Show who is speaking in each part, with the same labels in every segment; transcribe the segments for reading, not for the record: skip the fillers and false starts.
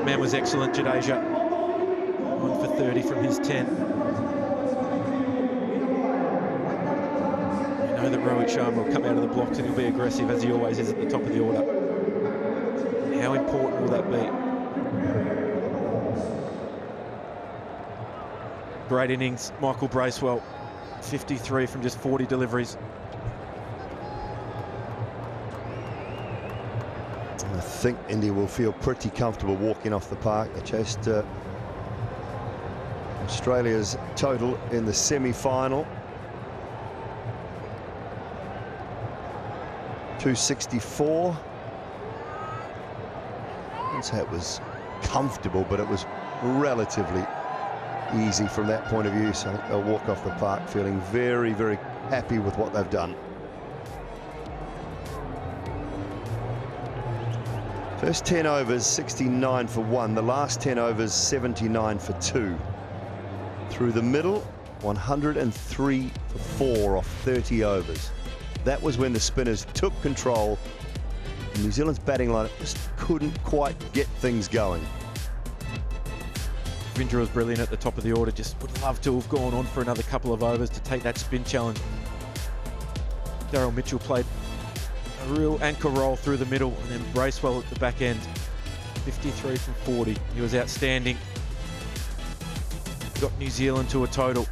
Speaker 1: that man was excellent, Jadeja. 1 for 30 from his 10. You know that Rohit Sharma will come out of the blocks and he'll be aggressive, as he always is at the top of the order. How important will that be? Great innings, Michael Bracewell. 53 from just 40 deliveries.
Speaker 2: I think India will feel pretty comfortable walking off the park. They chased Australia's total in the semi-final. 264. I'd say it was comfortable, but it was relatively easy from that point of view. So I think they'll walk off the park feeling very, very happy with what they've done. First 10 overs, 69 for 1. The last 10 overs, 79 for 2. Through the middle, 103 for 4 off 30 overs. That was when the spinners took control. New Zealand's batting lineup just couldn't quite get things going.
Speaker 1: Ravindra was brilliant at the top of the order. Just would love to have gone on for another couple of overs to take that spin challenge. Daryl Mitchell played a real anchor role through the middle, and then Bracewell at the back end. 53 from 40. He was outstanding. Got New Zealand to a total.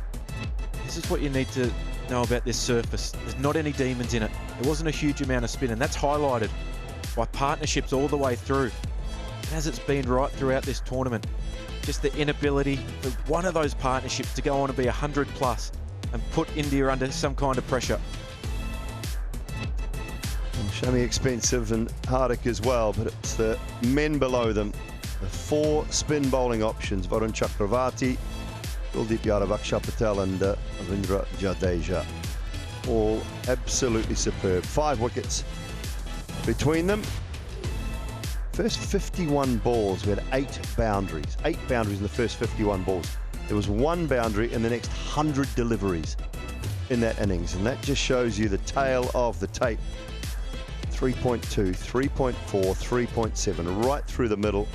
Speaker 1: This is what you need to know about this surface. There's not any demons in it. There wasn't a huge amount of spin, and that's highlighted by partnerships all the way through, as it's been right throughout this tournament. Just the inability for one of those partnerships to go on and be 100 plus and put India under some kind of pressure.
Speaker 2: Shami expensive and Hardik as well, but it's the men below them. The 4 spin bowling options: Varun Chakravarti, Kuldeep Yadav, Akshar Patel and Ravindra Jadeja. All absolutely superb. 5 wickets between them. First 51 balls, we had 8 boundaries. 8 boundaries in the first 51 balls. There was 1 boundary in the next 100 deliveries in that innings, and that just shows you the tail of the tape. 3.2, 3.4, 3.7, right through the middle.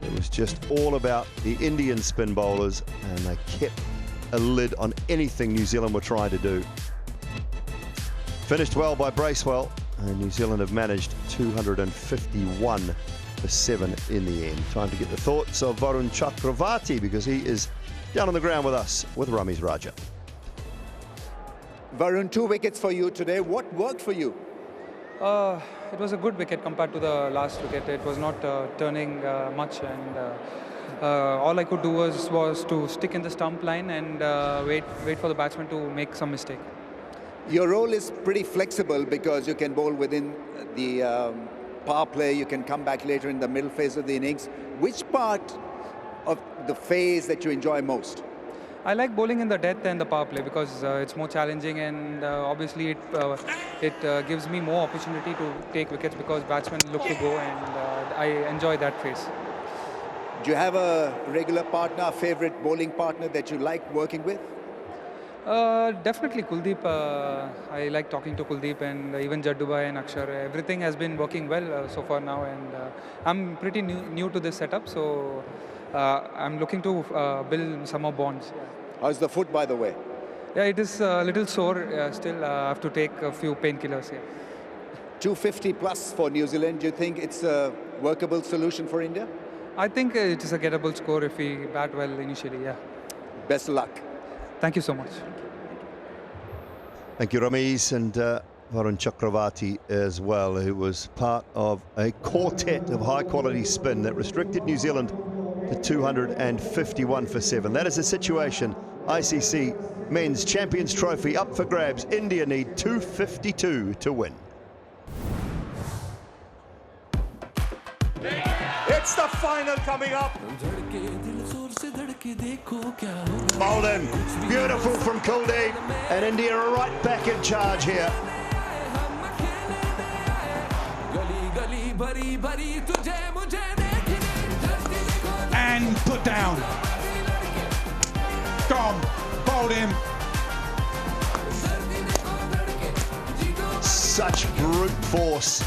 Speaker 2: It was just all about the Indian spin bowlers, and they kept a lid on anything New Zealand were trying to do. Finished well by Bracewell, and New Zealand have managed 251 for 7 in the end. Time to get the thoughts of Varun Chakravarti, because he is down on the ground with us with Ramiz Raja.
Speaker 3: Varun, 2 wickets for you today. What worked for you?
Speaker 4: It was a good wicket compared to the last wicket. It was not turning much, and all I could do was to stick in the stump line and wait for the batsman to make some mistake.
Speaker 3: Your role is pretty flexible because you can bowl within the power play. You can come back later in the middle phase of the innings. Which part of the phase that you enjoy most?
Speaker 4: I like bowling in the death and the power play because it's more challenging, and obviously it gives me more opportunity to take wickets because batsmen look to go, and I enjoy that phase.
Speaker 3: Do you have a regular partner, favorite bowling partner that you like working with?
Speaker 4: Definitely Kuldeep. I like talking to Kuldeep, and even Jaddubai and Akshar. Everything has been working well so far now, and I'm pretty new to this setup, so I'm looking to build some more bonds.
Speaker 3: How's the foot, by the way?
Speaker 4: Yeah, it is a little sore still. I have to take a few painkillers here.
Speaker 3: 250 plus for New Zealand. Do you think it's a workable solution for India?
Speaker 4: I think it is a gettable score if we bat well initially, yeah.
Speaker 3: Best of luck.
Speaker 4: Thank you so much.
Speaker 2: Thank you, Ramiz, and Varun Chakravarti as well, who was part of a quartet of high-quality spin that restricted New Zealand to 251 for 7. That is the situation. ICC Men's Champions Trophy up for grabs. India need 252 to win.
Speaker 5: It's the final coming up.
Speaker 2: Bowled in. Beautiful from Kuldeep. And India are right back in charge here.
Speaker 6: And put down. Gone. Bowled in.
Speaker 2: Such brute force.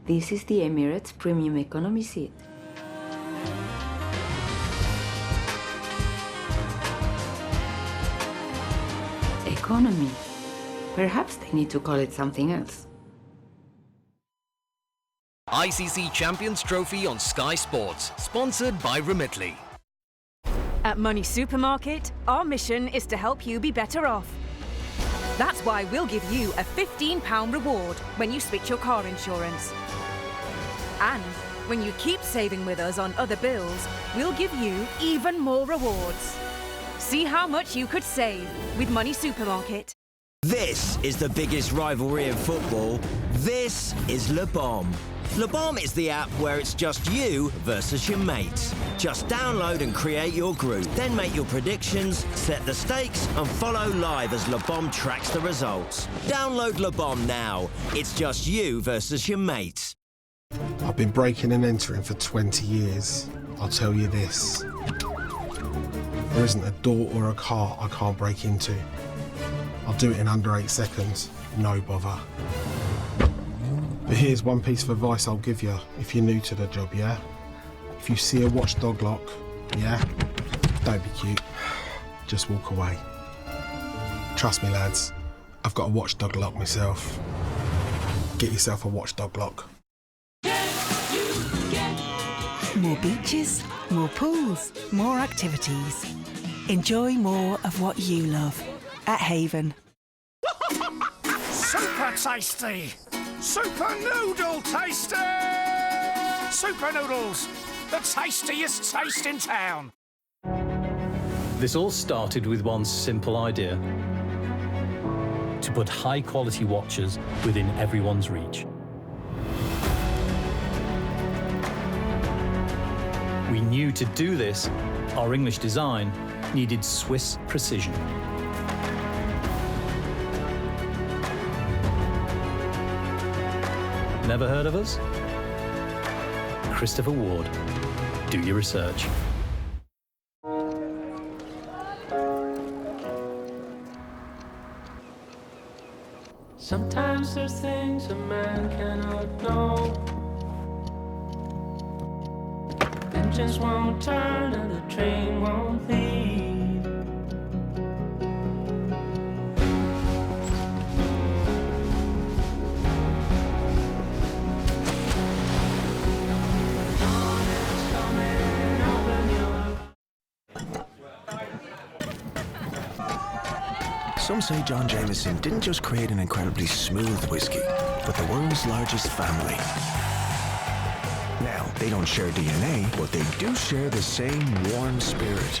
Speaker 7: This is the Emirates Premium Economy seat. Economy. Perhaps they need to call it something else.
Speaker 8: ICC Champions Trophy on Sky Sports, sponsored by Remitly.
Speaker 9: At Money Supermarket, our mission is to help you be better off. That's why we'll give you a £15 reward when you switch your car insurance. And when you keep saving with us on other bills, we'll give you even more rewards. See how much you could save with Money Supermarket.
Speaker 10: This is the biggest rivalry in football. This is Le Bomb. Le Bomb is the app where it's just you versus your mates. Just download and create your group. Then make your predictions, set the stakes, and follow live as Le Bomb tracks the results. Download Le Bomb now. It's just you versus your mates.
Speaker 11: I've been breaking and entering for 20 years. I'll tell you this. There isn't a door or a car I can't break into. I'll do it in under 8 seconds, no bother. But here's one piece of advice I'll give you if you're new to the job, yeah? If you see a watchdog lock, yeah? Don't be cute, just walk away. Trust me lads, I've got a watchdog lock myself. Get yourself a watchdog lock.
Speaker 12: More beaches, more pools, more activities. Enjoy more of what you love at Haven.
Speaker 5: Super tasty! Super noodle tasty! Super noodles, the tastiest taste in town.
Speaker 13: This all started with one simple idea: to put high-quality watches within everyone's reach. We knew to do this, our English design needed Swiss precision. Never heard of us? Christopher Ward. Do your research.
Speaker 14: Sometimes there's things a man cannot know. Engines won't turn and the train won't leave.
Speaker 15: Some say John Jameson didn't just create an incredibly smooth whiskey, but the world's largest family. Now, they don't share DNA, but they do share the same warm spirit.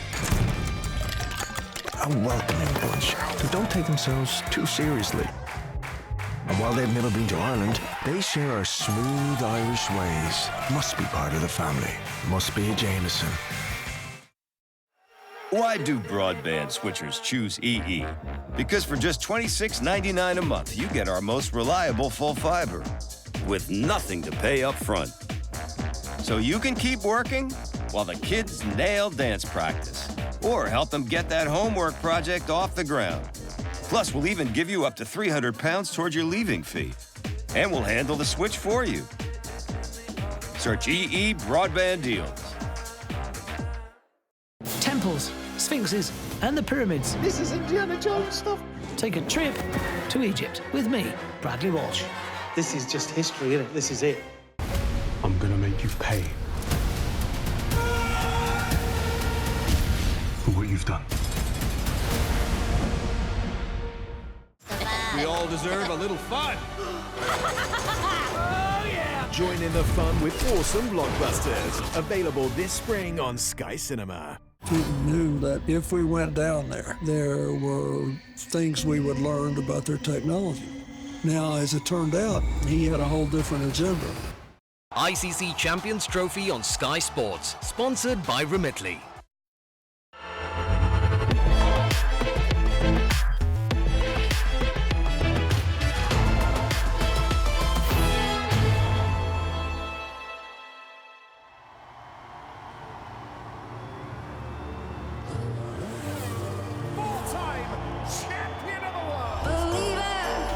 Speaker 15: A welcoming bunch who don't take themselves too seriously. And while they've never been to Ireland, they share our smooth Irish ways. Must be part of the family. Must be a Jameson.
Speaker 16: Why do broadband switchers choose EE? Because for just $26.99 a month, you get our most reliable full fiber with nothing to pay up front. So you can keep working while the kids nail dance practice or help them get that homework project off the ground. Plus, we'll even give you up to £300 towards your leaving fee. And we'll handle the switch for you. Search EE Broadband Deals.
Speaker 17: Temples, sphinxes, and the pyramids.
Speaker 18: This is Indiana Jones stuff.
Speaker 17: Take a trip to Egypt with me, Bradley Walsh.
Speaker 18: This is just history, isn't it? This is it.
Speaker 11: I'm gonna make you pay for what you've done.
Speaker 19: We all deserve a little fun. Oh, yeah! Join in the fun with awesome blockbusters. Available this spring on Sky Cinema.
Speaker 20: Putin knew that if we went down there, there were things we would learn about their technology. Now, as it turned out, he had a whole different agenda.
Speaker 8: ICC Champions Trophy on Sky Sports, sponsored by Remitly.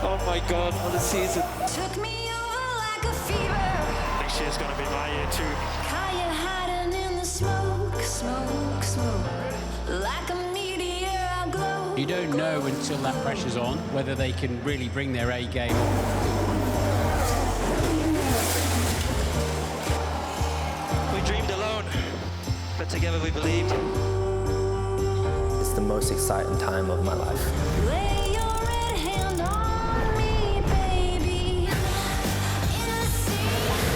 Speaker 14: Oh my God, what a season.
Speaker 21: Took me over like a fever. this year's going to be my year too.
Speaker 14: Kaya hiding in the smoke, smoke, smoke. Like a meteor I glow.
Speaker 22: You don't know until that pressure's on whether they can really bring their A game.
Speaker 23: We dreamed alone, but together we believed.
Speaker 24: It's the most exciting time of my life.
Speaker 14: Lay your red hand on me, baby.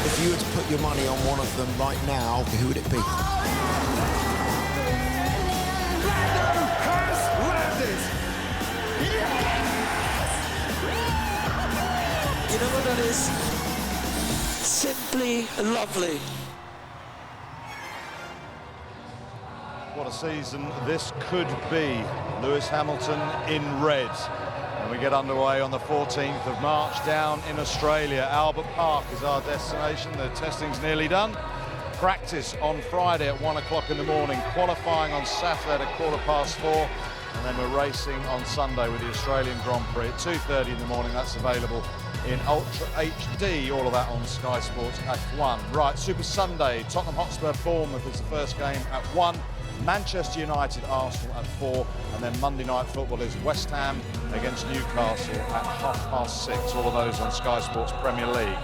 Speaker 25: If you were to put your money on one of them right now, who would it be?
Speaker 23: You know what that is? Simply lovely.
Speaker 26: What a season this could be. Lewis Hamilton in red. And we get underway on the 14th of March down in Australia. Albert Park is our destination. The testing's nearly done. Practice on Friday at 1 o'clock in the morning. Qualifying on Saturday at 4:15. And then we're racing on Sunday with the Australian Grand Prix at 2:30 in the morning. That's available in Ultra HD. All of that on Sky Sports F1. Right, Super Sunday. Tottenham Hotspur Bournemouth is the first game at 1. Manchester United Arsenal at 4, and then Monday Night Football is West Ham against Newcastle at 6:30. All of those on Sky Sports Premier League.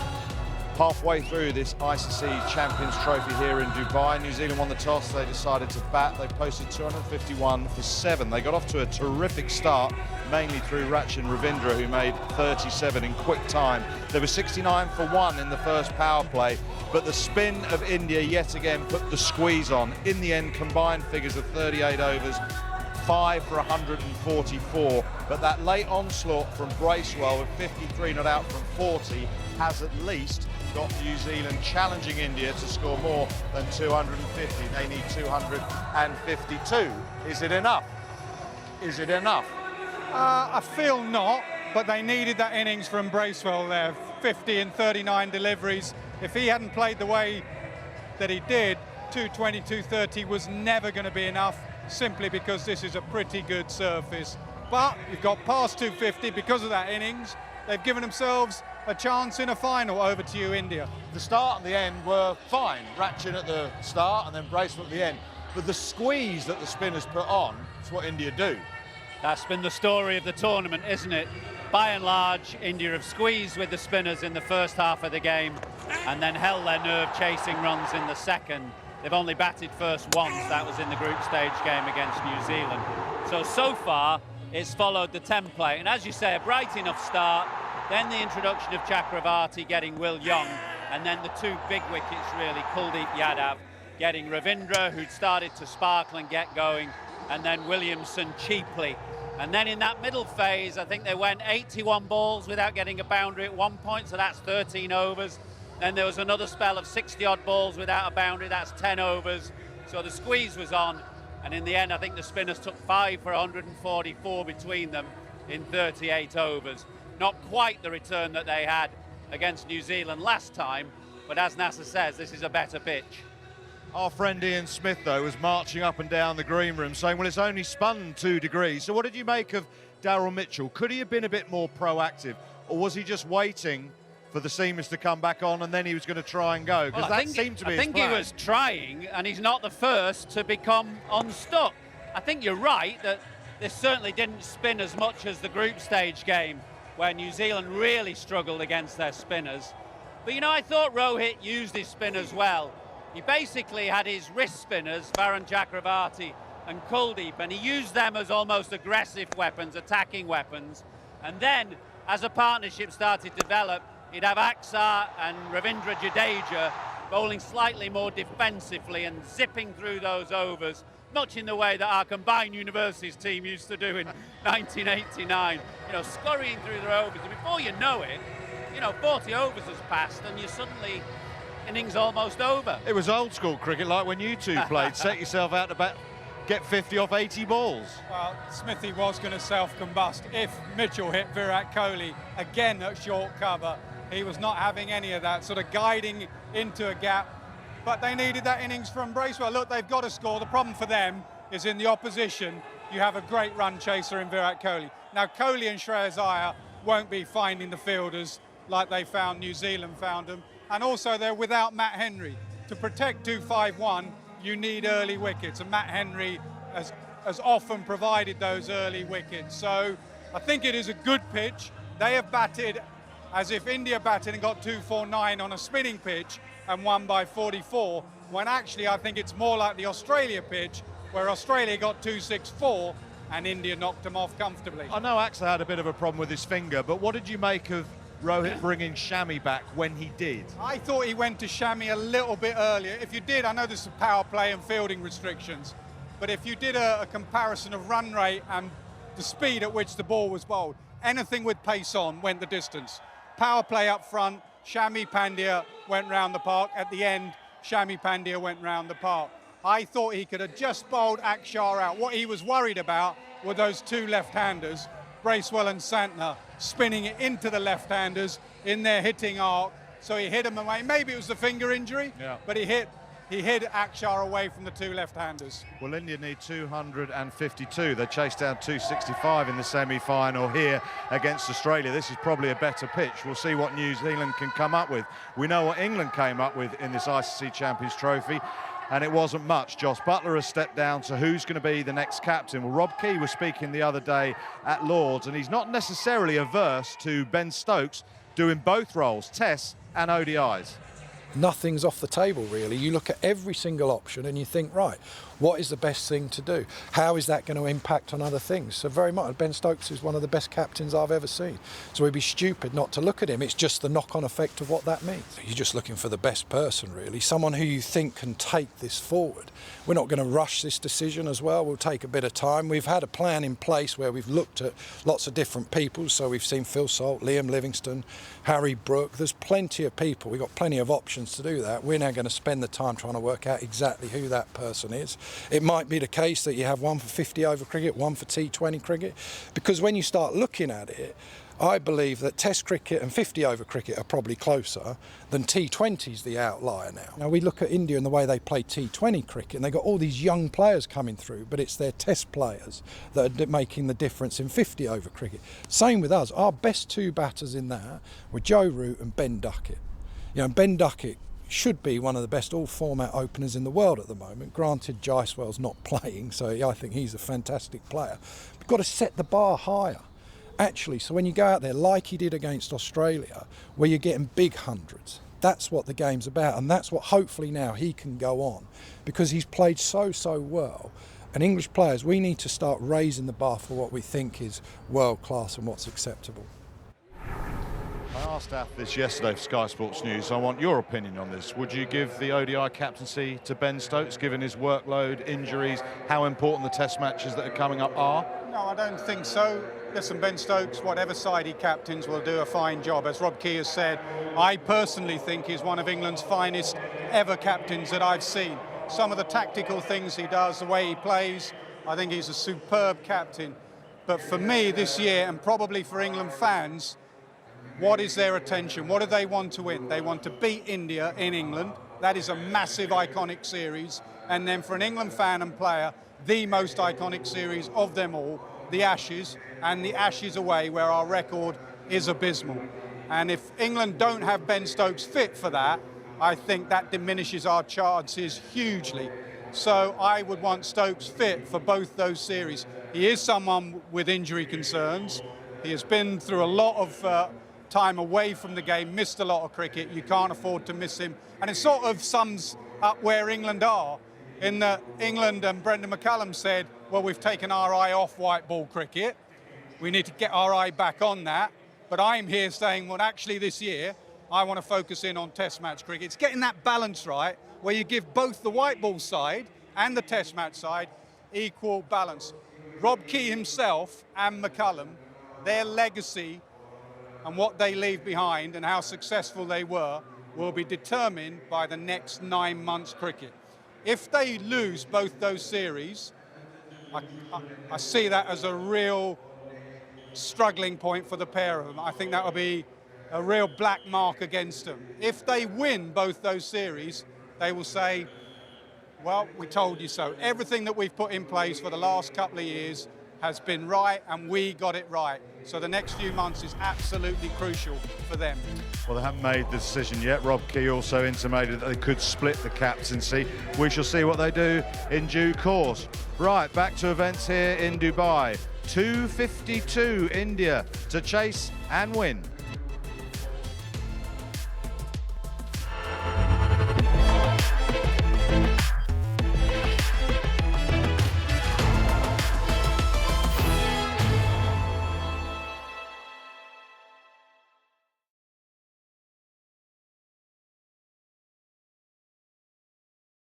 Speaker 26: Halfway through this ICC Champions Trophy here in Dubai, New Zealand won the toss. They decided to bat. They posted 251 for 7. They got off to a terrific start, mainly through Rachin Ravindra, who made 37 in quick time. There was 69 for 1 in the first power play, but the spin of India yet again put the squeeze on. In the end, combined figures of 38 overs, 5 for 144. But that late onslaught from Bracewell with 53 not out from 40 has at least got New Zealand challenging India to score more than 250. They need 252. Is it enough? Is it enough?
Speaker 27: I feel not, but they needed that innings from Bracewell there. 50 and 39 deliveries. If he hadn't played the way that he did, 220, 230 was never going to be enough, simply because this is a pretty good surface. But you've got past 250 because of that innings. They've given themselves a chance in a final. Over to you, India.
Speaker 26: The start and the end were fine. Rachin at the start and then Bracewell at the end. But the squeeze that the spinners put on is what India do.
Speaker 22: That's been the story of the tournament, isn't it? By and large, India have squeezed with the spinners in the first half of the game and then held their nerve chasing runs in the second. They've only batted first once. That was in the group stage game against New Zealand. So far, it's followed the template. And as you say, a bright enough start, then the introduction of Chakravarti getting Will Young, and then the two big wickets really, Kuldeep Yadav getting Ravindra, who'd started to sparkle and get going, and then Williamson cheaply. And then in that middle phase, I think they went 81 balls without getting a boundary at one point, so that's 13 overs. Then there was another spell of 60-odd balls without a boundary, that's 10 overs. So the squeeze was on, and in the end, I think the spinners took 5 for 144 between them in 38 overs. Not quite the return that they had against New Zealand last time, but as Nasser says, this is a better pitch.
Speaker 26: Our friend Ian Smith, though, was marching up and down the green room saying, well, it's only spun 2 degrees. So what did you make of Daryl Mitchell? Could he have been a bit more proactive, or was he just waiting for the seamers to come back on and then he was going to try and go? Because that seemed to be his plan.
Speaker 22: I think he was trying, and he's not the first to become unstuck. I think you're right that this certainly didn't spin as much as the group stage game, where New Zealand really struggled against their spinners. But, you know, I thought Rohit used his spinners well. He basically had his wrist spinners, Varun Chakravarti and Kuldeep, and he used them as almost aggressive weapons, attacking weapons. And then, as a partnership started to develop, he'd have Aksar and Ravindra Jadeja bowling slightly more defensively and zipping through those overs, much in the way that our combined universities team used to do in 1989, you know, scurrying through their overs. And before you know it, you know, 40 overs has passed and you're suddenly innings almost over.
Speaker 26: It was old school cricket, like when you two played. Set yourself out to bat, get 50 off 80 balls.
Speaker 27: Well, Smithy was going to self-combust if Mitchell hit Virat Kohli again at short cover. He was not having any of that, sort of guiding into a gap. But they needed that innings from Bracewell. Look, they've got to score. The problem for them is in the opposition, you have a great run chaser in Virat Kohli. Now, Kohli and Shreyas Iyer won't be finding the fielders like they found New Zealand found them. and also they're without Matt Henry. To protect 251, you need early wickets, and Matt Henry has often provided those early wickets. So I think it is a good pitch. They have batted as if India batted and got 249 on a spinning pitch and won by 44, when actually I think it's more like the Australia pitch, where Australia got 264 and India knocked them off comfortably.
Speaker 26: I know Axel had a bit of a problem with his finger, but what did you make of Rohit bringing Shami back when he did?
Speaker 27: I thought he went to Shami a little bit earlier. If you did, I know there's some power play and fielding restrictions, but if you did a comparison of run rate and the speed at which the ball was bowled, anything with pace on went the distance. Power play up front, Shami Pandya went round the park. At the end, Shami Pandya went round the park. I thought he could have just bowled Akshar out. What he was worried about were those two left-handers, Bracewell and Santner, spinning it into the left-handers in their hitting arc. So he hit them away. Maybe it was the finger injury, but he hit Akshar away from the two left-handers.
Speaker 26: Well, India need 252. They chased down 265 in the semi-final here against Australia. This is probably a better pitch. We'll see what New Zealand can come up with. We know what England came up with in this ICC Champions Trophy, and it wasn't much. Joss Buttler has stepped down, so who's going to be the next captain? Well, Rob Key was speaking the other day at Lord's, and he's not necessarily averse to Ben Stokes doing both roles, Tests and ODIs.
Speaker 1: Nothing's off the table, really. You look at every single option and you think, right, what is the best thing to do? How is that going to impact on other things? So very much, Ben Stokes is one of the best captains I've ever seen. So we'd be stupid not to look at him. It's just the knock-on effect of what that means. You're just looking for the best person, really, someone who you think can take this forward. We're not going to rush this decision as well. We'll take a bit of time. We've had a plan in place where we've looked at lots of different people. So we've seen Phil Salt, Liam Livingstone, Harry Brook. There's plenty of people. We've got plenty of options to do that. We're now going to spend the time trying to work out exactly who that person is. It might be the case that you have one for 50 over cricket, one for T20 cricket, because when you start looking at it, I believe that Test cricket and 50 over cricket are probably closer than T20's the outlier now. Now we look at India and the way they play T20 cricket, and they've got all these young players coming through, but it's their Test players that are making the difference in 50 over cricket. Same with us. Our best two batters in that were Joe Root and Ben Duckett. You know, Ben Duckett should be one of the best all-format openers in the world at the moment. Granted, Jaiswal's not playing, so I think he's a fantastic player. We've got to set the bar higher, actually. So when you go out there, like he did against Australia, where you're getting big hundreds, that's what the game's about, and that's what hopefully now he can go on, because he's played so well. And English players, we need to start raising the bar for what we think is world-class and what's acceptable.
Speaker 26: I asked Ath this yesterday for Sky Sports News. I want your opinion on this. Would you give the ODI captaincy to Ben Stokes, given his workload, injuries, how important the Test matches that are coming up are?
Speaker 27: No, I don't think so. Listen, Ben Stokes, whatever side he captains, will do a fine job. As Rob Key has said, I personally think he's one of England's finest ever captains that I've seen. Some of the tactical things he does, the way he plays, I think he's a superb captain. But for me this year, and probably for England fans, what is their attention? What do they want to win? They want to beat India in England. That is a massive, iconic series. And then for an England fan and player, the most iconic series of them all, the Ashes, and the Ashes away, where our record is abysmal. And if England don't have Ben Stokes fit for that, I think that diminishes our chances hugely. So I would want Stokes fit for both those series. He is someone with injury concerns. He has been through a lot of time away from the game, missed a lot of cricket. You can't afford to miss him. And it sort of sums up where England are, in that England and Brendan McCullum said, well, we've taken our eye off white ball cricket. We need to get our eye back on that. But I'm here saying, well, actually this year, I want to focus in on Test match cricket. It's getting that balance right, where you give both the white ball side and the Test match side equal balance. Rob Key himself and McCullum, their legacy and what they leave behind and how successful they were will be determined by the next 9 months cricket. If they lose both those series, I see that as a real struggling point for the pair of them. I think that will be a real black mark against them. If they win both those series, they will say, well, we told you so. Everything that we've put in place for the last couple of years has been right, and we got it right. So the next few months is absolutely crucial for them.
Speaker 26: Well, they haven't made the decision yet. Rob Key also intimated that they could split the captaincy. We shall see what they do in due course. Right, back to events here in Dubai. 2:52 India to chase and win.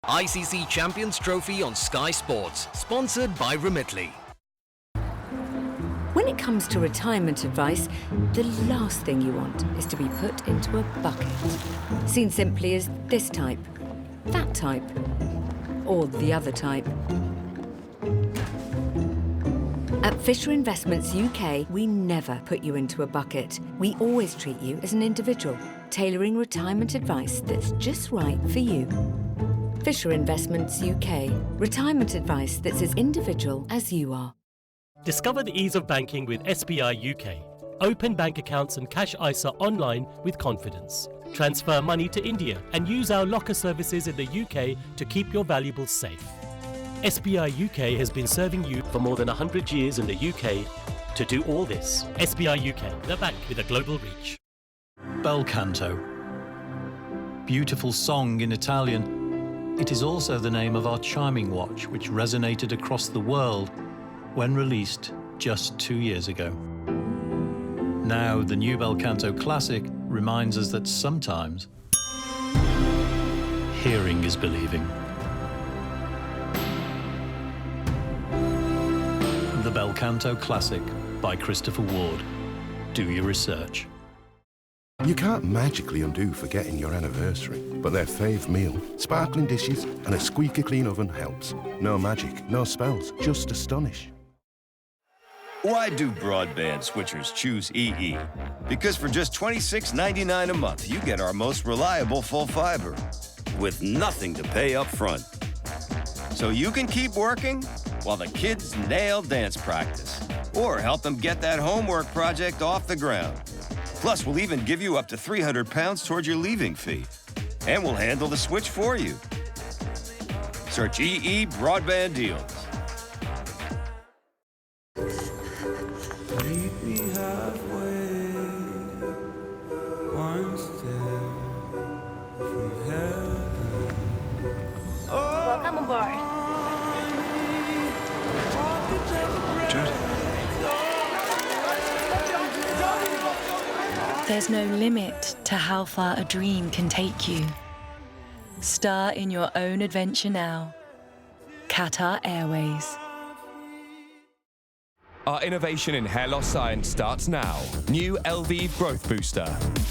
Speaker 8: ICC Champions Trophy on Sky Sports, sponsored by Remitly.
Speaker 2: When it comes to retirement advice, the last thing you want is to be put into a bucket. Seen simply as this type, that type, or the other type. At Fisher Investments UK, we never put you into a bucket. We always treat you as an individual, tailoring retirement advice that's just right for you. Fisher Investments UK. Retirement advice that's as individual as you are.
Speaker 3: Discover the ease of banking with SBI UK. Open bank accounts and cash ISA online with confidence. Transfer money to India and use our locker services in the UK to keep your valuables safe. SBI UK has been serving you for more than 100 years in the UK to do all this. SBI UK, the bank with a global reach.
Speaker 13: Bel Canto. Beautiful song in Italian. It is also the name of our chiming watch, which resonated across the world when released just 2 years ago. Now, the new Bel Canto Classic reminds us that sometimes hearing is believing. The Bel Canto Classic by Christopher Ward. Do your research.
Speaker 4: You can't magically undo forgetting your anniversary, but their fave meal, sparkling dishes and a squeaky clean oven helps. No magic, no spells, just astonish.
Speaker 16: Why do broadband switchers choose EE? Because for just $26.99 a month, you get our most reliable full fiber with nothing to pay up front. So you can keep working while the kids nail dance practice or help them get that homework project off the ground. Plus, we'll even give you up to £300 towards your leaving fee. And we'll handle the switch for you. Search EE Broadband Deals.
Speaker 6: Meet me halfway, one step from heaven.
Speaker 7: Welcome aboard.
Speaker 9: There's no limit to how far a dream can take you. Star in your own adventure now. Qatar Airways.
Speaker 21: Our innovation in hair loss science starts now. New Elvive Growth Booster.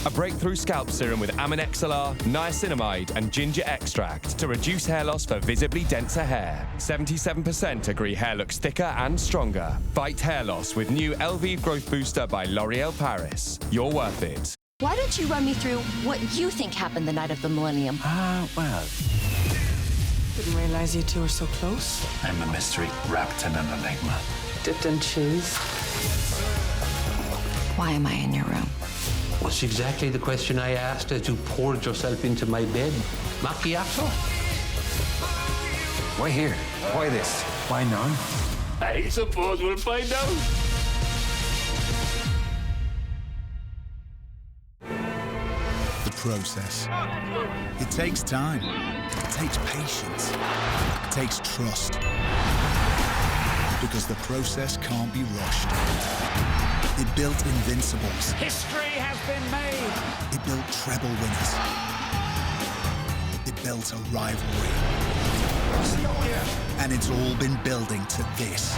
Speaker 21: A breakthrough scalp serum with Amin XLR, niacinamide and ginger extract to reduce hair loss for visibly denser hair. 77% agree hair looks thicker and stronger. Fight hair loss with new Elvive Growth Booster by L'Oréal Paris. You're worth it.
Speaker 28: Why don't you run me through what you think happened the night of the millennium?
Speaker 29: Well,
Speaker 30: Didn't realize you two were so close.
Speaker 29: I'm a mystery wrapped in an enigma.
Speaker 30: Dipped in cheese.
Speaker 28: Why am I in your room?
Speaker 31: What's exactly the question I asked as you poured yourself into my bed? Macchiato?
Speaker 29: Why here? Why this? Why none?
Speaker 31: I suppose we'll find out.
Speaker 32: The process. It takes time. It takes patience. It takes trust. Because the process can't be rushed. It built invincibles.
Speaker 5: History has been made.
Speaker 32: It built treble winners. It built a rivalry. And it's all been building to this.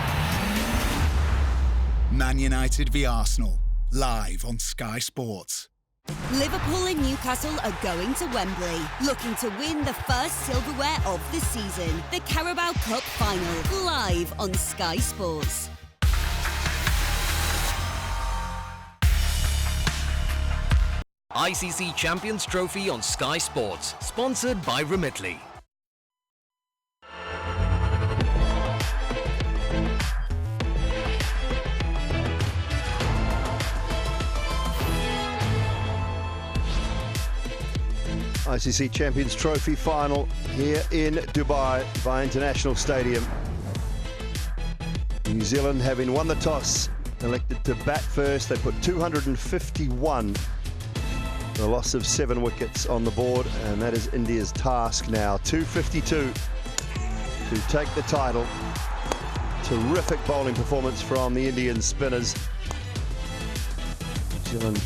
Speaker 32: Man United v Arsenal, live on Sky Sports.
Speaker 33: Liverpool and Newcastle are going to Wembley, looking to win the first silverware of the season. The Carabao Cup Final, live on Sky Sports.
Speaker 8: ICC Champions Trophy on Sky Sports, sponsored by Remitly.
Speaker 10: ICC Champions Trophy final here in Dubai by International Stadium. New Zealand, having won the toss, elected to bat first. They put 251, the loss of 7 wickets on the board, and that is India's task now. 252 to take the title. Terrific bowling performance from the Indian spinners. New Zealand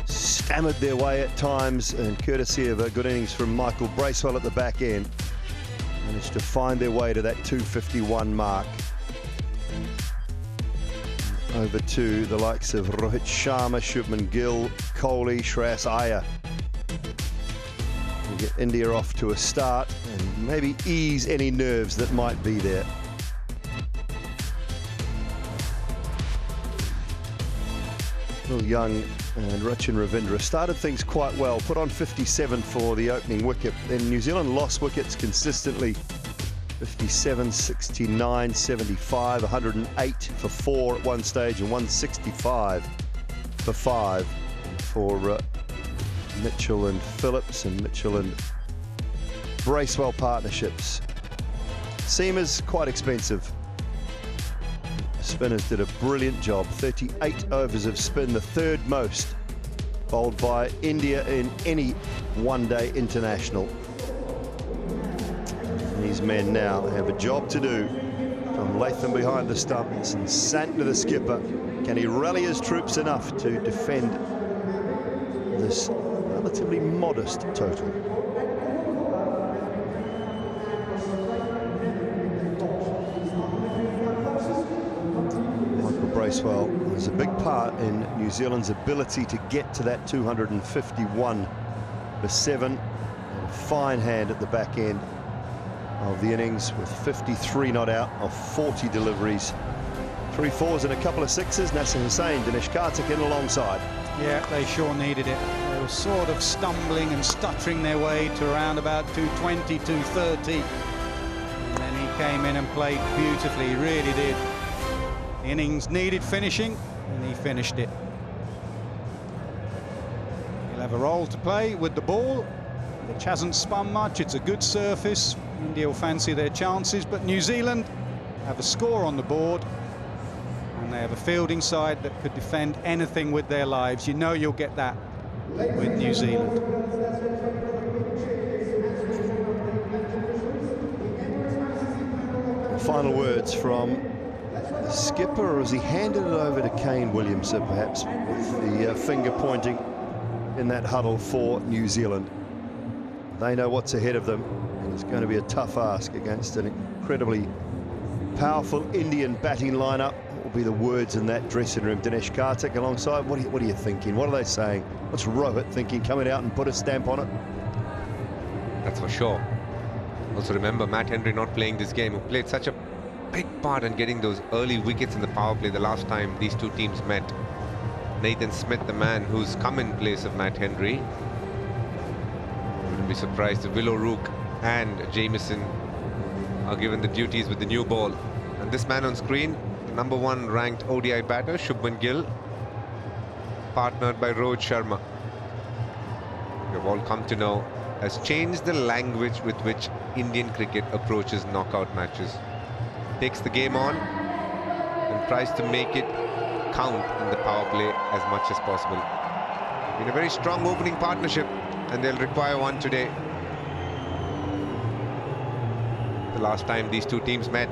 Speaker 10: stammered their way at times, and courtesy of a good innings from Michael Bracewell at the back end, managed to find their way to that 251 mark. Over to the likes of Rohit Sharma, Shubman Gill, Kohli, Shreyas Iyer. We'll get India off to a start and maybe ease any nerves that might be there. Will Young and Rachin Ravindra started things quite well, put on 57 for the opening wicket. Then New Zealand lost wickets consistently. 57, 69, 75, 108 for 4 at one stage, and 165 for 5 for Mitchell and Phillips and Mitchell and Bracewell partnerships. Seamers quite expensive. Spinners did a brilliant job. 38 overs of spin, the third most bowled by India in any one-day international. These men now have a job to do. From Latham behind the stumps and Santner the skipper. Can he rally his troops enough to defend this relatively modest total? Michael Bracewell was a big part in New Zealand's ability to get to that 251 for 7. And a fine hand at the back end of the innings, with 53 not out of 40 deliveries. 3 4s and a couple of 6s. Nasser Hussain, Dinesh Karthik in alongside.
Speaker 27: Yeah, they sure needed it. They were sort of stumbling and stuttering their way to around about 220, 230. And then he came in and played beautifully, he really did. The innings needed finishing, and he finished it. He'll have a role to play with the ball, which hasn't spun much. It's a good surface. India will fancy their chances, but New Zealand have a score on the board, and they have a fielding side that could defend anything with their lives. You know you'll get that with New Zealand.
Speaker 10: Final words from the skipper, or as he handed it over to Kane Williamson, perhaps, with the finger pointing in that huddle for New Zealand. They know what's ahead of them, and it's going to be a tough ask against an incredibly powerful Indian batting lineup. What will be the words in that dressing room? Dinesh Karthik alongside. What are you thinking? What are they saying? What's Rohit thinking, coming out and put a stamp on it?
Speaker 11: That's for sure. Also remember, Matt Henry not playing this game, who played such a big part in getting those early wickets in the power play the last time these two teams met. Nathan Smith, the man who's come in place of Matt Henry. Wouldn't be surprised if Will O'Rourke and Jamieson are given the duties with the new ball. And this man on screen, the #1 ranked ODI batter, Shubman Gill, partnered by Rohit Sharma. You've all come to know, has changed the language with which Indian cricket approaches knockout matches. Takes the game on and tries to make it count in the power play as much as possible. In a very strong opening partnership, and they'll require one today. The last time these two teams met,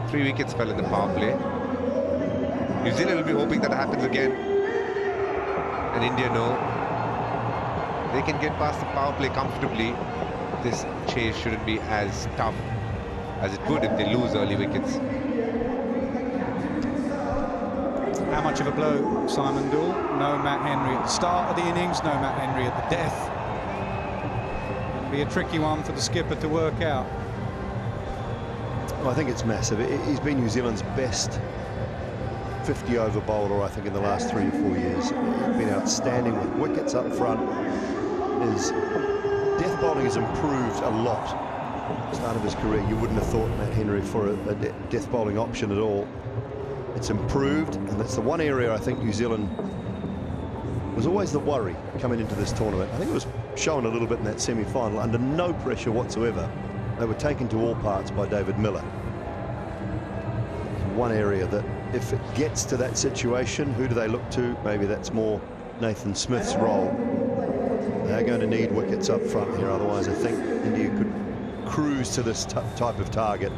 Speaker 11: 3 wickets fell in the power play. New Zealand will be hoping that happens again, and India know they can get past the power play comfortably. This chase shouldn't be as tough as it would if they lose early wickets.
Speaker 27: How much of a blow, Simon Doull? No Matt Henry at the start of the innings, no Matt Henry at the death. It'll be a tricky one for the skipper to work out.
Speaker 10: Well, I think it's massive. He's been New Zealand's best 50-over bowler, I think, in the last 3 or 4 years. He's been outstanding with wickets up front. His death bowling has improved a lot. At the start of his career, you wouldn't have thought Matt Henry for a death bowling option at all. It's improved, and that's the one area I think New Zealand was always the worry coming into this tournament. I think it was shown a little bit in that semi-final. Under no pressure whatsoever, they were taken to all parts by David Miller. It's one area that if it gets to that situation, who do they look to? Maybe that's more Nathan Smith's role. They're going to need wickets up front here, otherwise I think India could cruise to this type of target.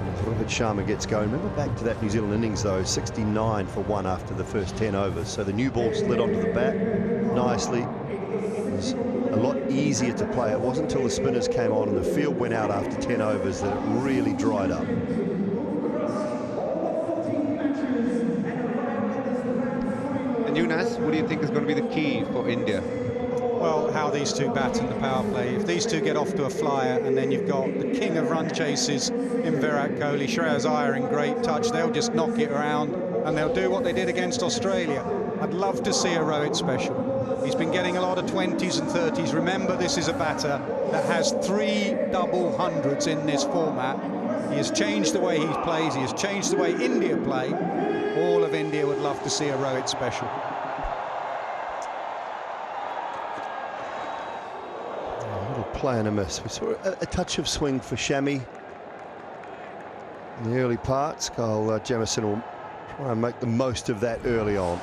Speaker 10: If Rohit Sharma gets going, remember back to that New Zealand innings though, 69 for 1 after the first 10 overs. So the new ball slid onto the bat nicely. It was a lot easier to play. It wasn't until the spinners came on and the field went out after 10 overs that it really dried up.
Speaker 11: And Yunas, what do you think is going to be the key for India?
Speaker 27: Well, how these two bat in the power play. If these two get off to a flyer, and then you've got the king of run chases in Virat Kohli, Shreyas Iyer in great touch, they'll just knock it around, and they'll do what they did against Australia. I'd love to see a Rohit special. He's been getting a lot of 20s and 30s. Remember, this is a batter that has 3 double hundreds in this format. He has changed the way he plays. He has changed the way India play. All of India would love to see a Rohit special.
Speaker 10: Play and a miss. We saw a touch of swing for Shami in the early parts. Kyle Jamieson will try and make the most of that early on.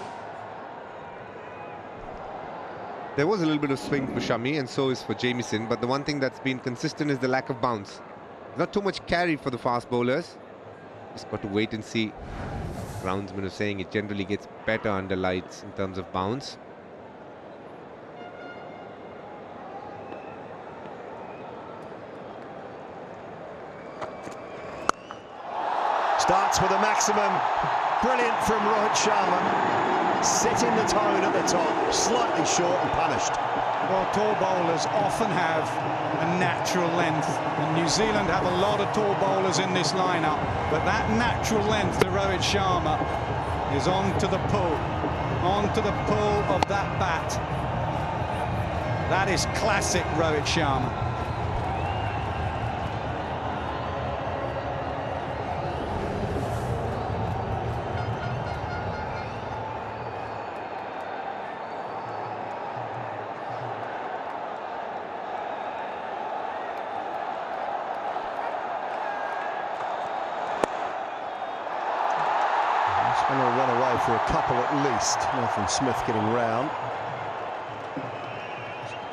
Speaker 11: There was a little bit of swing for Shami, and so is for Jamieson, but the one thing that's been consistent is the lack of bounce. Not too much carry for the fast bowlers. Just got to wait and see. Groundsman is saying it generally gets better under lights in terms of bounce.
Speaker 10: Starts with a maximum. Brilliant from Rohit Sharma. Setting the tone at the top. Slightly short and punished.
Speaker 27: Well, tall bowlers often have a natural length, and New Zealand have a lot of tall bowlers in this lineup, but that natural length to Rohit Sharma is onto the pull of that bat. That is classic Rohit Sharma.
Speaker 10: For a couple at least. Nathan Smith getting round.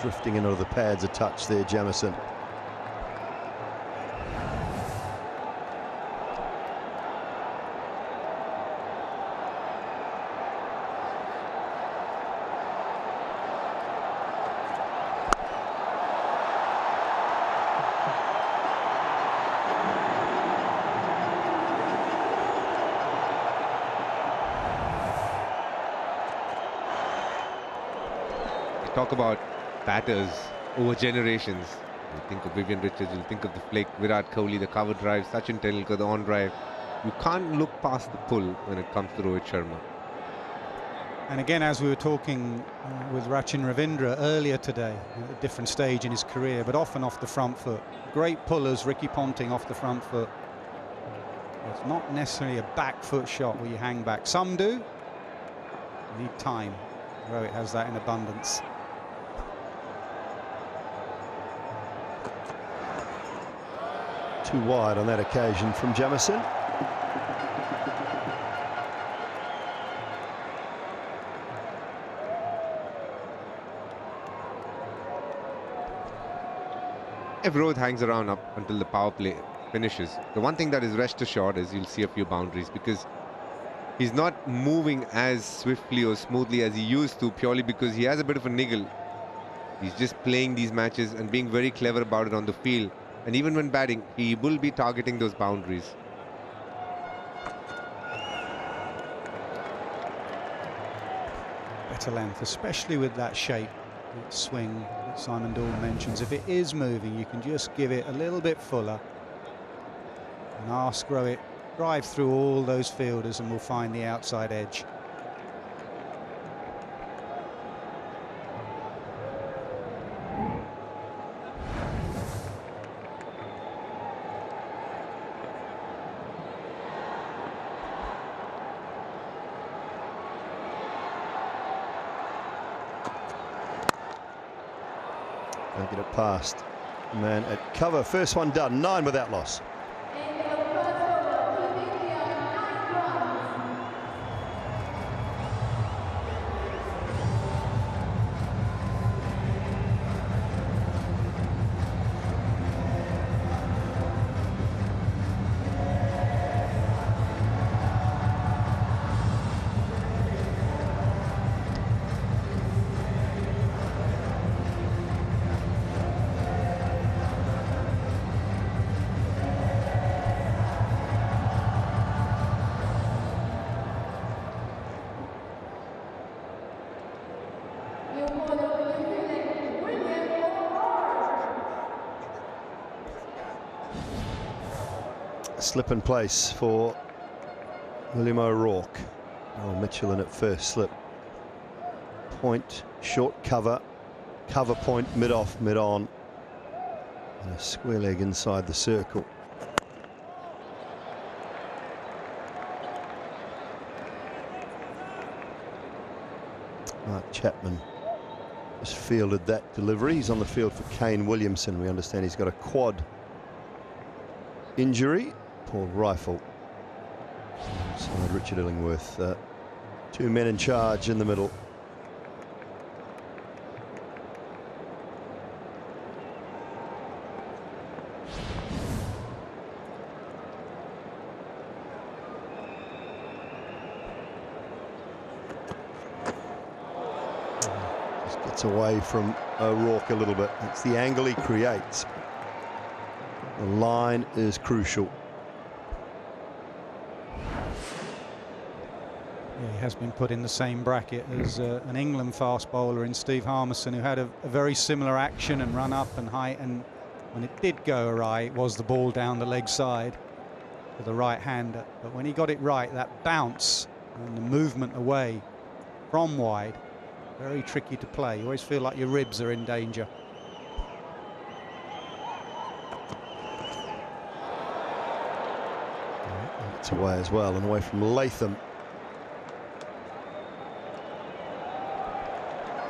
Speaker 10: Drifting into the pads a touch there, Jamieson.
Speaker 11: Talk about batters over generations. You think of Vivian Richards, you think of the flick, Virat Kohli, the cover drive, Sachin Tendulkar, the on drive. You can't look past the pull when it comes to Rohit Sharma.
Speaker 27: And again, as we were talking with Rachin Ravindra earlier today, at a different stage in his career, but often off the front foot. Great pullers, Ricky Ponting off the front foot. It's not necessarily a back foot shot where you hang back. Some do. You need time. Rohit has that in abundance.
Speaker 10: Too wide on that occasion from Jamieson.
Speaker 11: If Rohit hangs around up until the power play finishes, the one thing that is rest assured is you'll see a few boundaries, because he's not moving as swiftly or smoothly as he used to, purely because he has a bit of a niggle. He's just playing these matches and being very clever about it on the field. And even when batting, he will be targeting those boundaries.
Speaker 27: Better length, especially with that shape, that swing that Simon Dawn mentions. If it is moving, you can just give it a little bit fuller and ask Rohit, drive through all those fielders and we'll find the outside edge.
Speaker 10: Don't get it past the man at cover. First one done, 9 without loss. Slip in place for William O'Rourke. Mitchell in at first slip. Point, short cover, cover point, mid-off, mid-on. And a square leg inside the circle. Mark Chapman just fielded that delivery. He's on the field for Kane Williamson. We understand he's got a quad injury. Paul Rifle side Richard Illingworth. 2 men in charge in the middle. Just gets away from O'Rourke a little bit. It's the angle he creates. The line is crucial.
Speaker 27: Yeah, he has been put in the same bracket as an England fast bowler in Steve Harmison, who had a very similar action and run up and height, and when it did go awry, it was the ball down the leg side for the right-hander. But when he got it right, that bounce and the movement away from wide, very tricky to play. You always feel like your ribs are in danger.
Speaker 10: It's away as well, and away from Latham.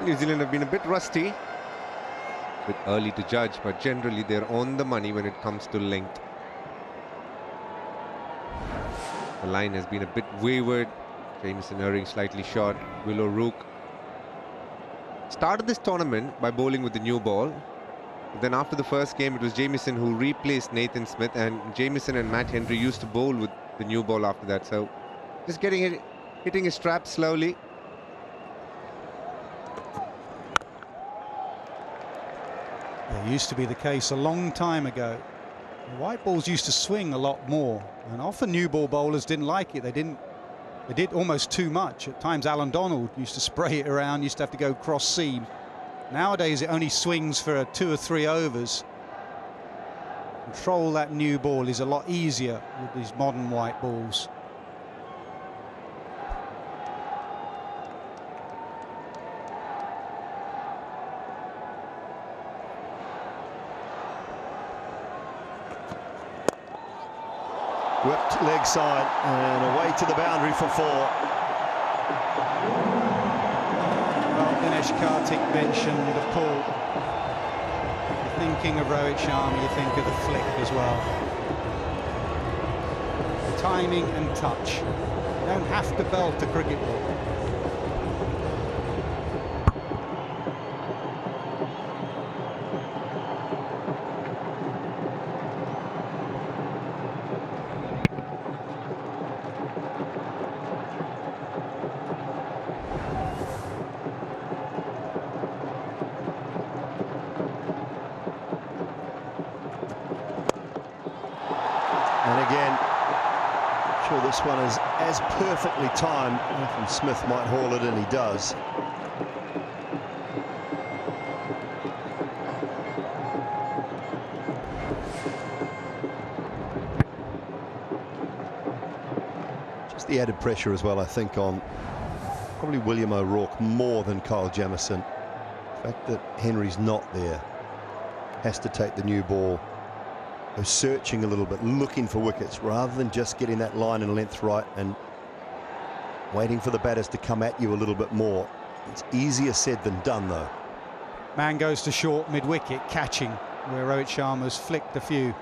Speaker 11: New Zealand have been a bit rusty, a bit early to judge, but generally they're on the money when it comes to length. The line has been a bit wayward. Jamieson erring slightly short. Will O'Rourke started this tournament by bowling with the new ball. Then after the first game, it was Jamieson who replaced Nathan Smith, and Jamieson and Matt Henry used to bowl with the new ball after that. So just hitting his strap slowly.
Speaker 27: It used to be the case a long time ago. The white balls used to swing a lot more, and often new ball bowlers didn't like it. They did almost too much. At times Alan Donald used to spray it around, used to have to go cross seam. Nowadays it only swings for 2 or 3 overs. Control that new ball is a lot easier with these modern white balls.
Speaker 10: Whipped leg side and away to the boundary for 4.
Speaker 27: Well, Dinesh Karthik mentioned the pull. You're thinking of Rohit Sharma, you think of the flick as well. Timing and touch. You don't have to belt a cricket ball.
Speaker 10: This one is as perfectly timed. Nathan Smith might haul it, and he does. Just the added pressure as well, I think, on probably William O'Rourke more than Kyle Jamieson. The fact that Henry's not there, has to take the new ball. They're searching a little bit, looking for wickets, rather than just getting that line and length right and waiting for the batters to come at you a little bit more. It's easier said than done, though.
Speaker 27: Man goes to short mid-wicket, catching where Rohit Sharma's flicked a few.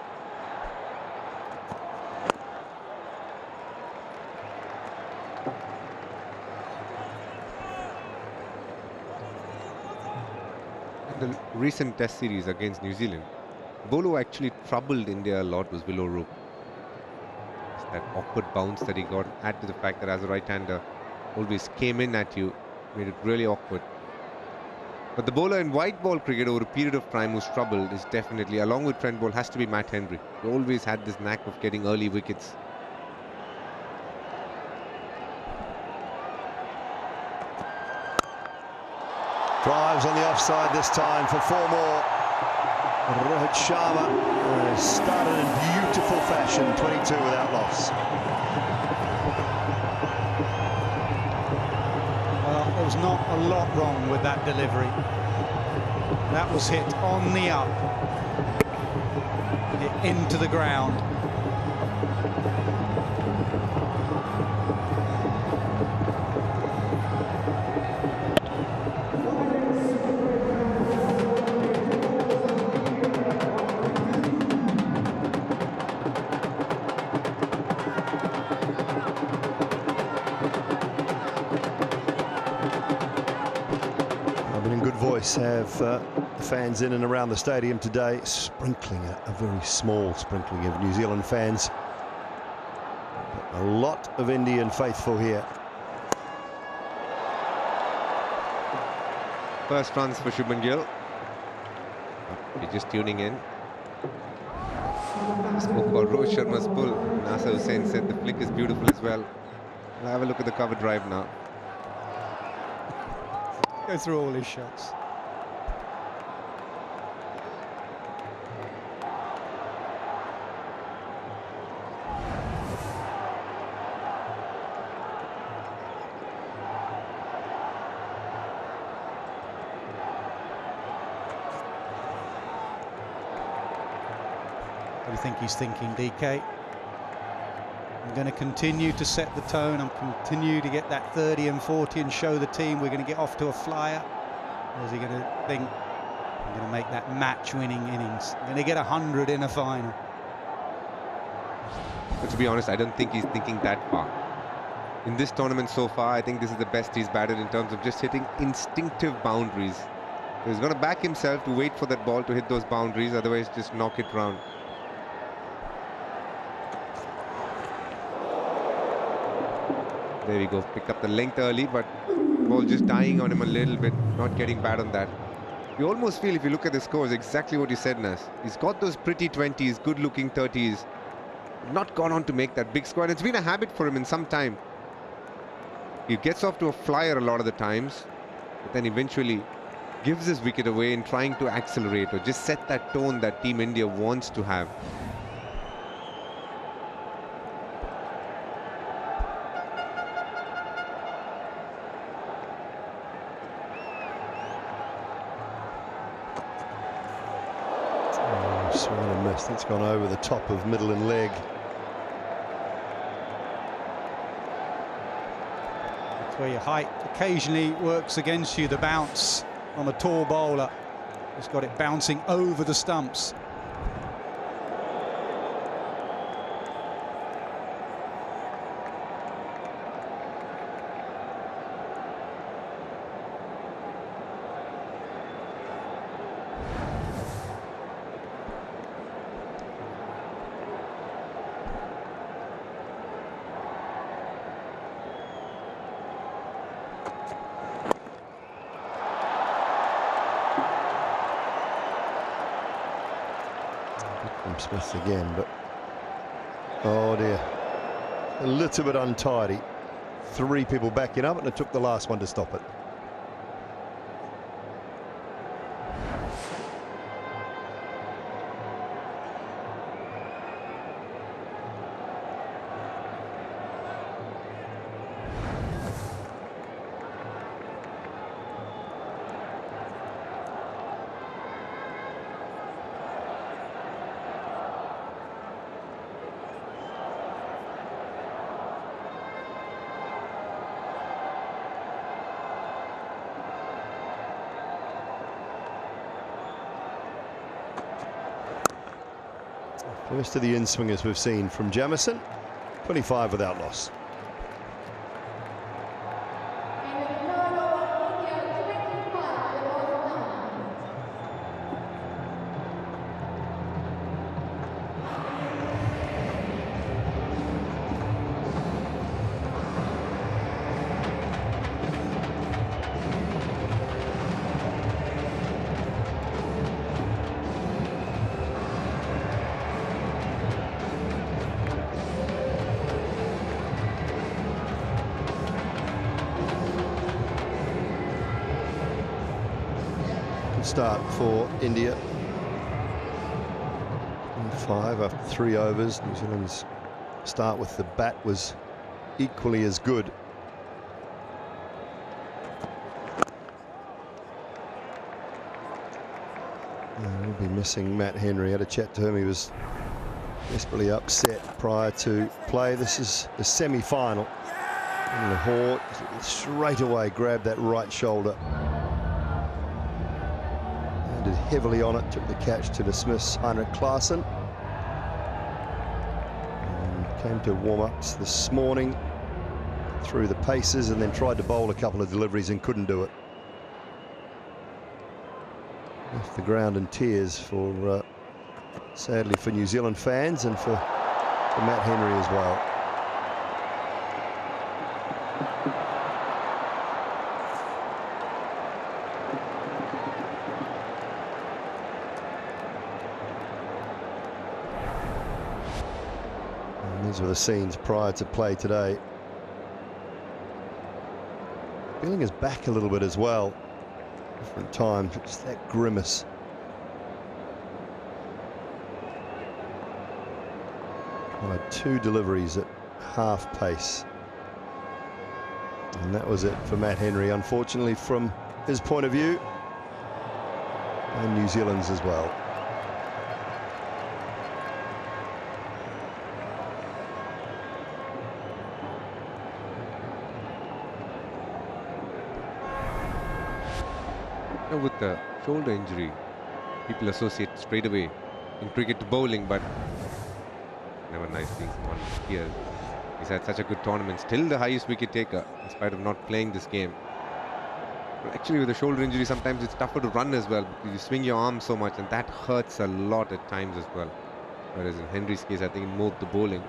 Speaker 11: In the recent Test series against New Zealand, the bowler who actually troubled India a lot was Willow Rook. That awkward bounce that he got, add to the fact that as a right-hander always came in at you, made it really awkward. But the bowler in white ball cricket over a period of time who's troubled is definitely, along with Trent Boult, has to be Matt Henry. He always had this knack of getting early wickets.
Speaker 10: Drives on the offside this time for 4 more. Rohit Sharma started in beautiful fashion, 22 without loss.
Speaker 27: Well, there was not a lot wrong with that delivery. That was hit on the up, hit into the ground.
Speaker 10: Have the fans in and around the stadium today, sprinkling a very small sprinkling of New Zealand fans. But a lot of Indian faithful here.
Speaker 11: First runs for Shubman Gill. You're just tuning in. Spoke about Rohit Sharma's pull. Nasser Hussain said the flick is beautiful as well. We'll have a look at the cover drive now.
Speaker 27: Go through all his shots. What do you think he's thinking, DK? I'm going to continue to set the tone. I'm continue to get that 30 and 40 and show the team we're going to get off to a flyer. Or is he going to think, I'm going to make that match-winning innings? I'm going to get 100 in a final.
Speaker 11: But to be honest, I don't think he's thinking that far. In this tournament so far, I think this is the best he's batted in terms of just hitting instinctive boundaries. So he's going to back himself to wait for that ball to hit those boundaries, otherwise just knock it round. There we go, pick up the length early, but ball just dying on him a little bit, not getting bad on that. You almost feel, if you look at the scores, exactly what you said, Nas. He's got those pretty 20s, good-looking 30s, not gone on to make that big score. And it's been a habit for him in some time. He gets off to a flyer a lot of the times, but then eventually gives his wicket away in trying to accelerate or just set that tone that Team India wants to have.
Speaker 10: It's gone over the top of middle and leg.
Speaker 27: That's where your height occasionally works against you. The bounce on a tall bowler has got it bouncing over the stumps.
Speaker 10: Smith again, but oh dear, a little bit untidy. 3 people backing up, and it took the last one to stop it. First of the in-swingers we've seen from Jamieson. 25 without loss. Start for India. 5 after 3 overs. New Zealand's start with the bat was equally as good. We'll be missing Matt Henry. I had a chat to him. He was desperately upset prior to play. This is the semi-final. And Lahore straight away grabbed that right shoulder. Heavily on it, took the catch to dismiss Heinrich Klaasen. And came to warm-ups this morning, threw the paces and then tried to bowl a couple of deliveries and couldn't do it. Left the ground in tears for, sadly for New Zealand fans and for Matt Henry as well. These were the scenes prior to play today. Feeling his back a little bit as well. Different times, just that grimace. Tried 2 deliveries at half pace. And that was it for Matt Henry, unfortunately, from his point of view. And New Zealand's as well.
Speaker 11: With the shoulder injury, people associate straight away in cricket to bowling, but never nice being one here. He's had such a good tournament, still the highest wicket taker in spite of not playing this game. But actually with the shoulder injury sometimes it's tougher to run as well because you swing your arm so much and that hurts a lot at times as well. Whereas in Henry's case I think it moved the bowling.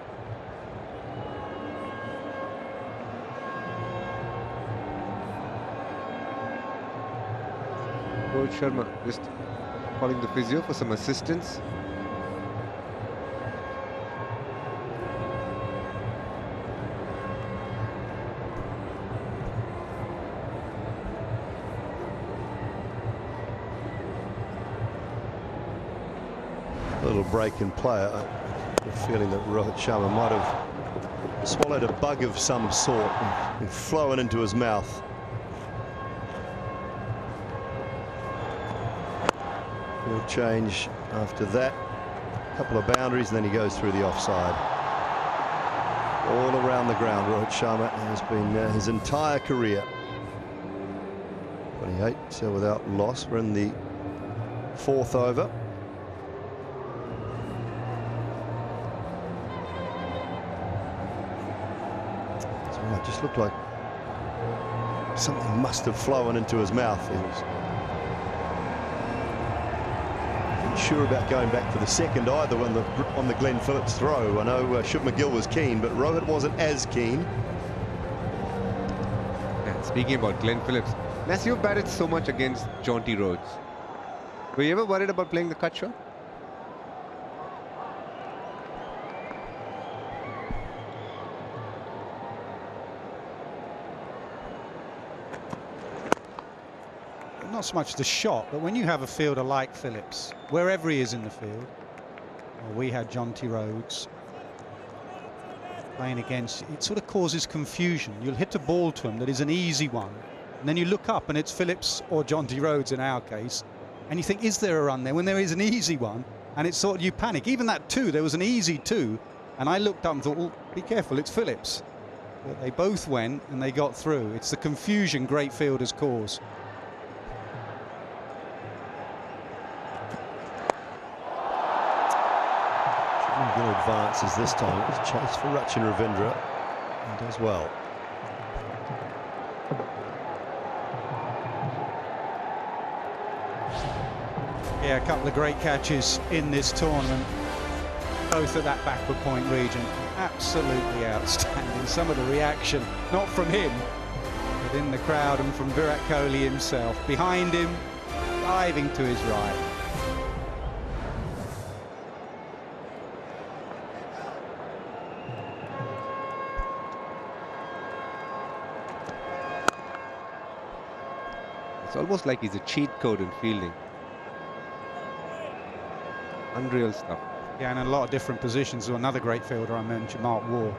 Speaker 11: Rohit Sharma just calling the physio for some assistance.
Speaker 10: A little break in play. I have a feeling that Rohit Sharma might have swallowed a bug of some sort and flown into his mouth. Change after that, a couple of boundaries, and then he goes through the offside. All around the ground, Rohit Sharma has been his entire career. 28, so without loss. We're in the 4th over. So it just looked like something must have flown into his mouth. He was sure about going back for the second either on the Glenn Phillips throw. I know Shubman Gill was keen, but Rohit wasn't as keen.
Speaker 11: And speaking about Glenn Phillips, Nas, you've batted so much against Jonty Rhodes. Were you ever worried about playing the cut shot?
Speaker 27: Not so much the shot, but when you have a fielder like Phillips, wherever he is in the field, well, we had Jonty Rhodes playing against, it sort of causes confusion. You'll hit a ball to him that is an easy one, and then you look up and it's Phillips or Jonty Rhodes in our case, and you think, is there a run there? When there is an easy one, and it's sort of, you panic. Even that 2, there was an easy 2, and I looked up and thought, well, be careful, it's Phillips. But they both went and they got through. It's the confusion great fielders cause.
Speaker 10: Gill advances this time. It's chase for Rachin Ravindra and does well.
Speaker 27: Yeah, a couple of great catches in this tournament, both at that backward point region. Absolutely outstanding. Some of the reaction, not from him, but in the crowd and from Virat Kohli himself. Behind him, diving to his right.
Speaker 11: It's almost like he's a cheat code in fielding. Unreal stuff.
Speaker 27: Yeah, and in a lot of different positions. So another great fielder I mentioned, Mark Waugh.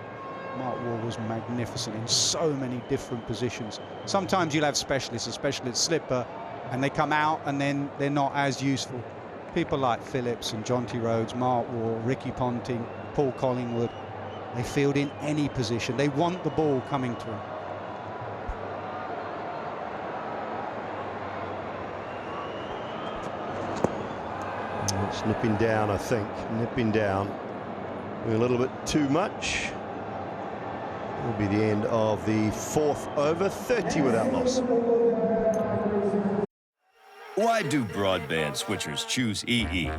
Speaker 27: Mark Waugh was magnificent in so many different positions. Sometimes you'll have specialists, a specialist slipper, and they come out and then they're not as useful. People like Phillips and Jonty Rhodes, Mark Waugh, Ricky Ponting, Paul Collingwood, they field in any position. They want the ball coming to them.
Speaker 10: It's nipping down, I think. Nipping down. Doing a little bit too much. Will be the end of the fourth over. 30 without loss.
Speaker 16: Why do broadband switchers choose EE?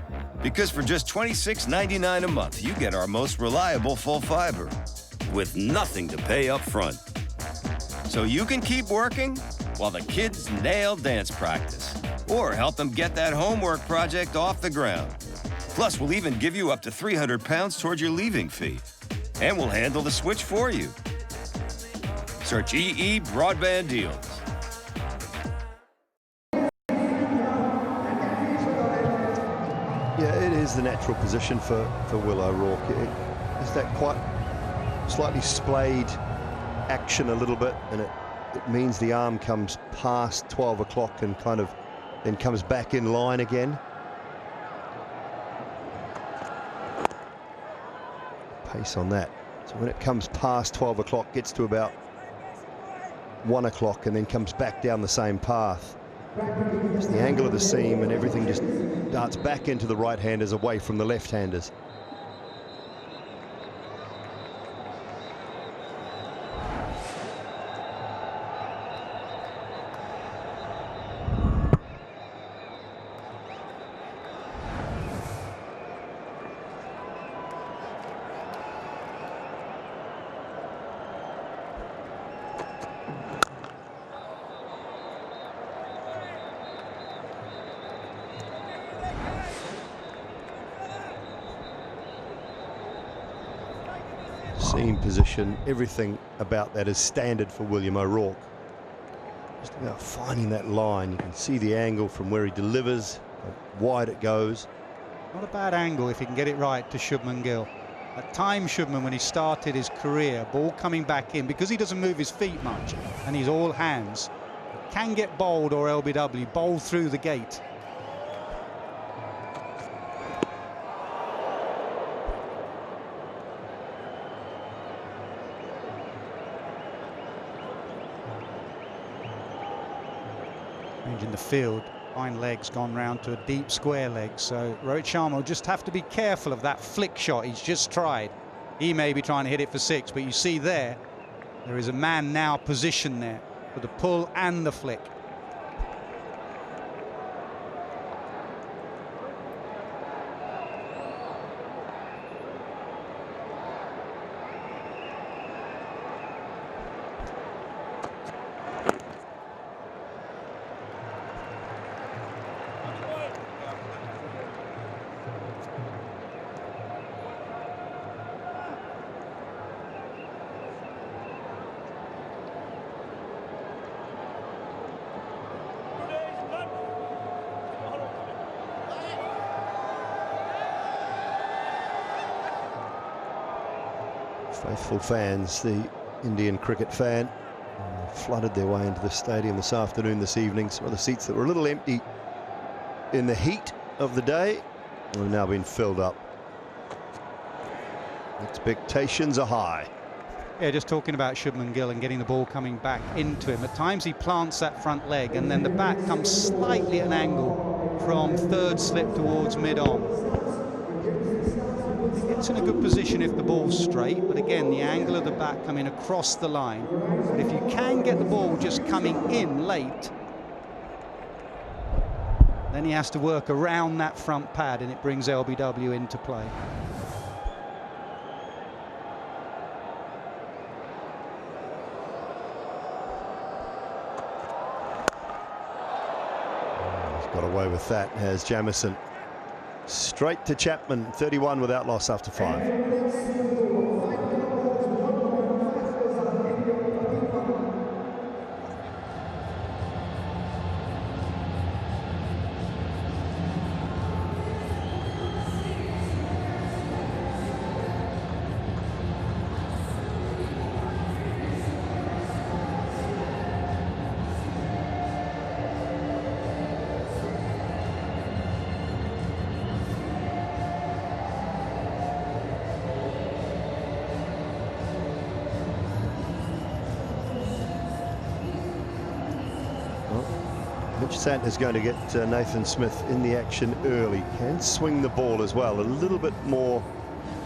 Speaker 16: Because for just $26.99 a month, you get our most reliable full fiber with nothing to pay up front. So you can keep working while the kids nail dance practice or help them get that homework project off the ground. Plus, we'll even give you up to £300 towards your leaving fee. And we'll handle the switch for you. Search EE Broadband Deals.
Speaker 10: Yeah, it is the natural position for Will O'Rourke. It's that quite slightly splayed action a little bit, and it means the arm comes past 12 o'clock and kind of then comes back in line again. Pace on that. So when it comes past 12 o'clock, gets to about 1 o'clock and then comes back down the same path. It's the angle of the seam and everything just darts back into the right-handers away from the left-handers. Seam position, everything about that is standard for William O'Rourke. Just about finding that line. You can see the angle from where he delivers, how wide it goes.
Speaker 27: Not a bad angle if he can get it right to Shubman Gill. At times, Shubman, when he started his career, ball coming back in, because he doesn't move his feet much and he's all hands, can get bowled or LBW, bowled through the gate. In the field, fine legs gone round to a deep square leg, so Rohit Sharma will just have to be careful of that flick shot he's just tried. He may be trying to hit it for 6, but you see there is a man now positioned there for the pull and the flick.
Speaker 10: Faithful fans, the Indian cricket fan, flooded their way into the stadium this afternoon, this evening. Some of the seats that were a little empty in the heat of the day have now been filled up. Expectations are high.
Speaker 27: Yeah, just talking about Shubman Gill and getting the ball coming back into him. At times he plants that front leg and then the bat comes slightly at an angle from third slip towards mid-on.
Speaker 1: Puts in a good position if the ball's straight, but again, the angle of the bat coming across the line. But if you can get the ball just coming in late, then he has to work around that front pad, and it brings LBW into play.
Speaker 10: He's got away with that, has Jamieson. Straight to Chapman, 31 without loss after 5. Mitch Santner's going to get Nathan Smith in the action early. Can swing the ball as well, a little bit more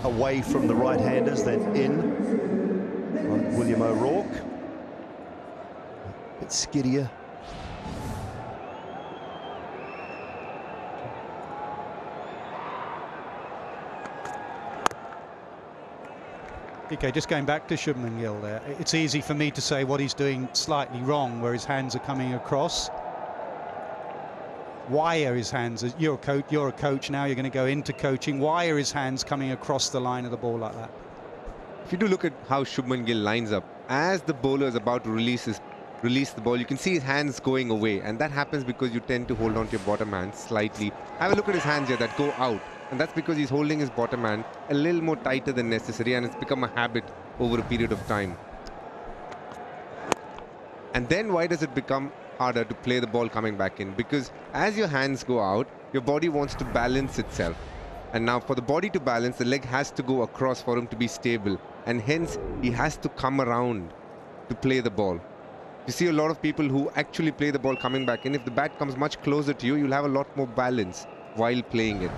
Speaker 10: away from the right-handers than in on William O'Rourke. A bit skiddier.
Speaker 1: Okay, just going back to Shubman Gill there, it's easy for me to say what he's doing slightly wrong, where his hands are coming across. Why are his hands, you're a coach now, you're going to go into coaching, why are his hands coming across the line of the ball like that?
Speaker 11: If you do look at how Shubman Gill lines up, as the bowler is about to release the ball, you can see his hands going away, and that happens because you tend to hold on to your bottom hand slightly. Have a look at his hands here that go out, and that's because he's holding his bottom hand a little more tighter than necessary, and it's become a habit over a period of time. And then why does it become harder to play the ball coming back in? Because as your hands go out, your body wants to balance itself, and now for the body to balance, the leg has to go across for him to be stable, and hence he has to come around to play the ball. You see a lot of people who actually play the ball coming back in. If the bat comes much closer to you, you'll have a lot more balance while playing it.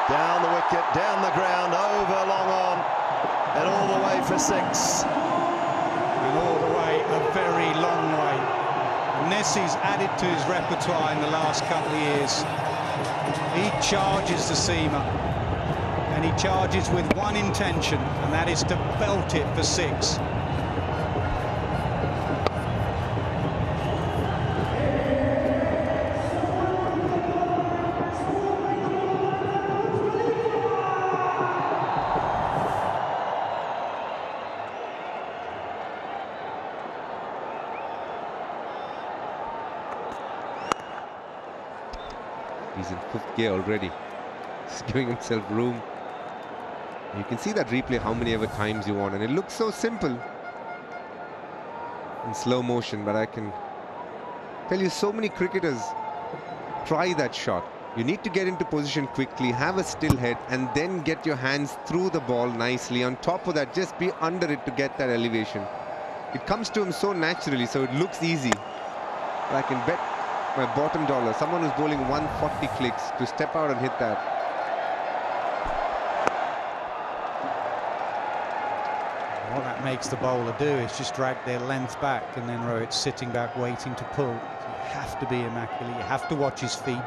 Speaker 10: Down the wicket, down the ground, over long on, and all the way for 6.
Speaker 1: And all the way, a very long way. Nessie's added to his repertoire in the last couple of years. He charges the seamer, and he charges with one intention, and that is to belt it for 6.
Speaker 11: He's in 5th gear already. He's giving himself room. You can see that replay how many ever times you want, and it looks so simple in slow motion, but I can tell you so many cricketers try that shot. You need to get into position quickly, have a still head, and then get your hands through the ball nicely. On top of that, just be under it to get that elevation. It comes to him so naturally, so it looks easy. But I can bet my bottom dollar, someone who's bowling 140 clicks, to step out and hit that.
Speaker 1: What that makes the bowler do is just drag their length back, and then Rohit sitting back waiting to pull. You have to be immaculate, you have to watch his feet.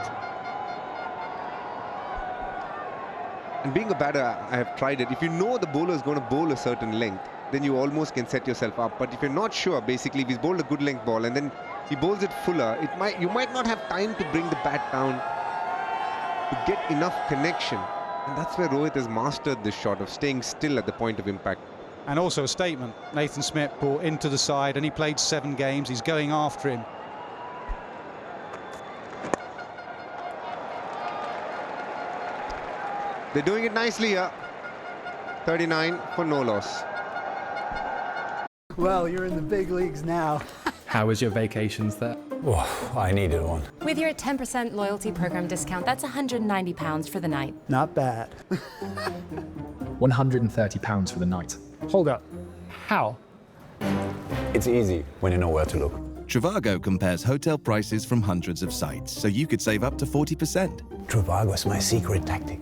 Speaker 11: And being a batter, I have tried it. If you know the bowler is going to bowl a certain length, then you almost can set yourself up. But if you're not sure, basically, if he's bowled a good length ball and then he bowls it fuller, you might not have time to bring the bat down to get enough connection. And that's where Rohit has mastered this shot of staying still at the point of impact.
Speaker 1: And also a statement, Nathan Smith brought into the side, and he played 7 games. He's going after him.
Speaker 11: They're doing it nicely here. 39 for no loss.
Speaker 12: Well, you're in the big leagues now.
Speaker 14: How was your vacations there?
Speaker 29: Oh, I needed one.
Speaker 15: With your 10% loyalty program discount, that's £190 for the night.
Speaker 12: Not bad.
Speaker 14: £130 for the night.
Speaker 12: Hold up.
Speaker 14: How?
Speaker 29: It's easy when you know where to look.
Speaker 2: Trivago compares hotel prices from hundreds of sites, so you could save up to 40%.
Speaker 29: Trivago is my secret tactic.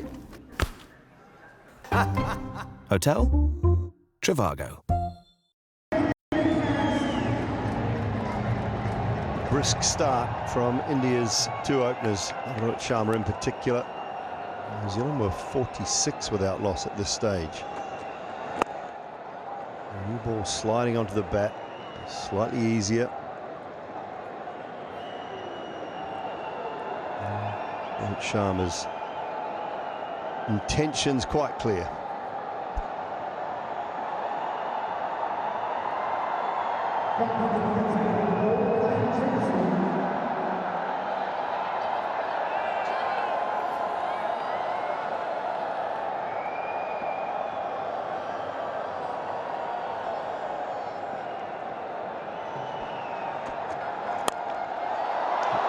Speaker 2: Hotel? Trivago.
Speaker 10: Brisk start from India's two openers, Rohit Sharma in particular. New Zealand were 46 without loss at this stage. A new ball sliding onto the bat, slightly easier. Rohit Sharma's intentions quite clear.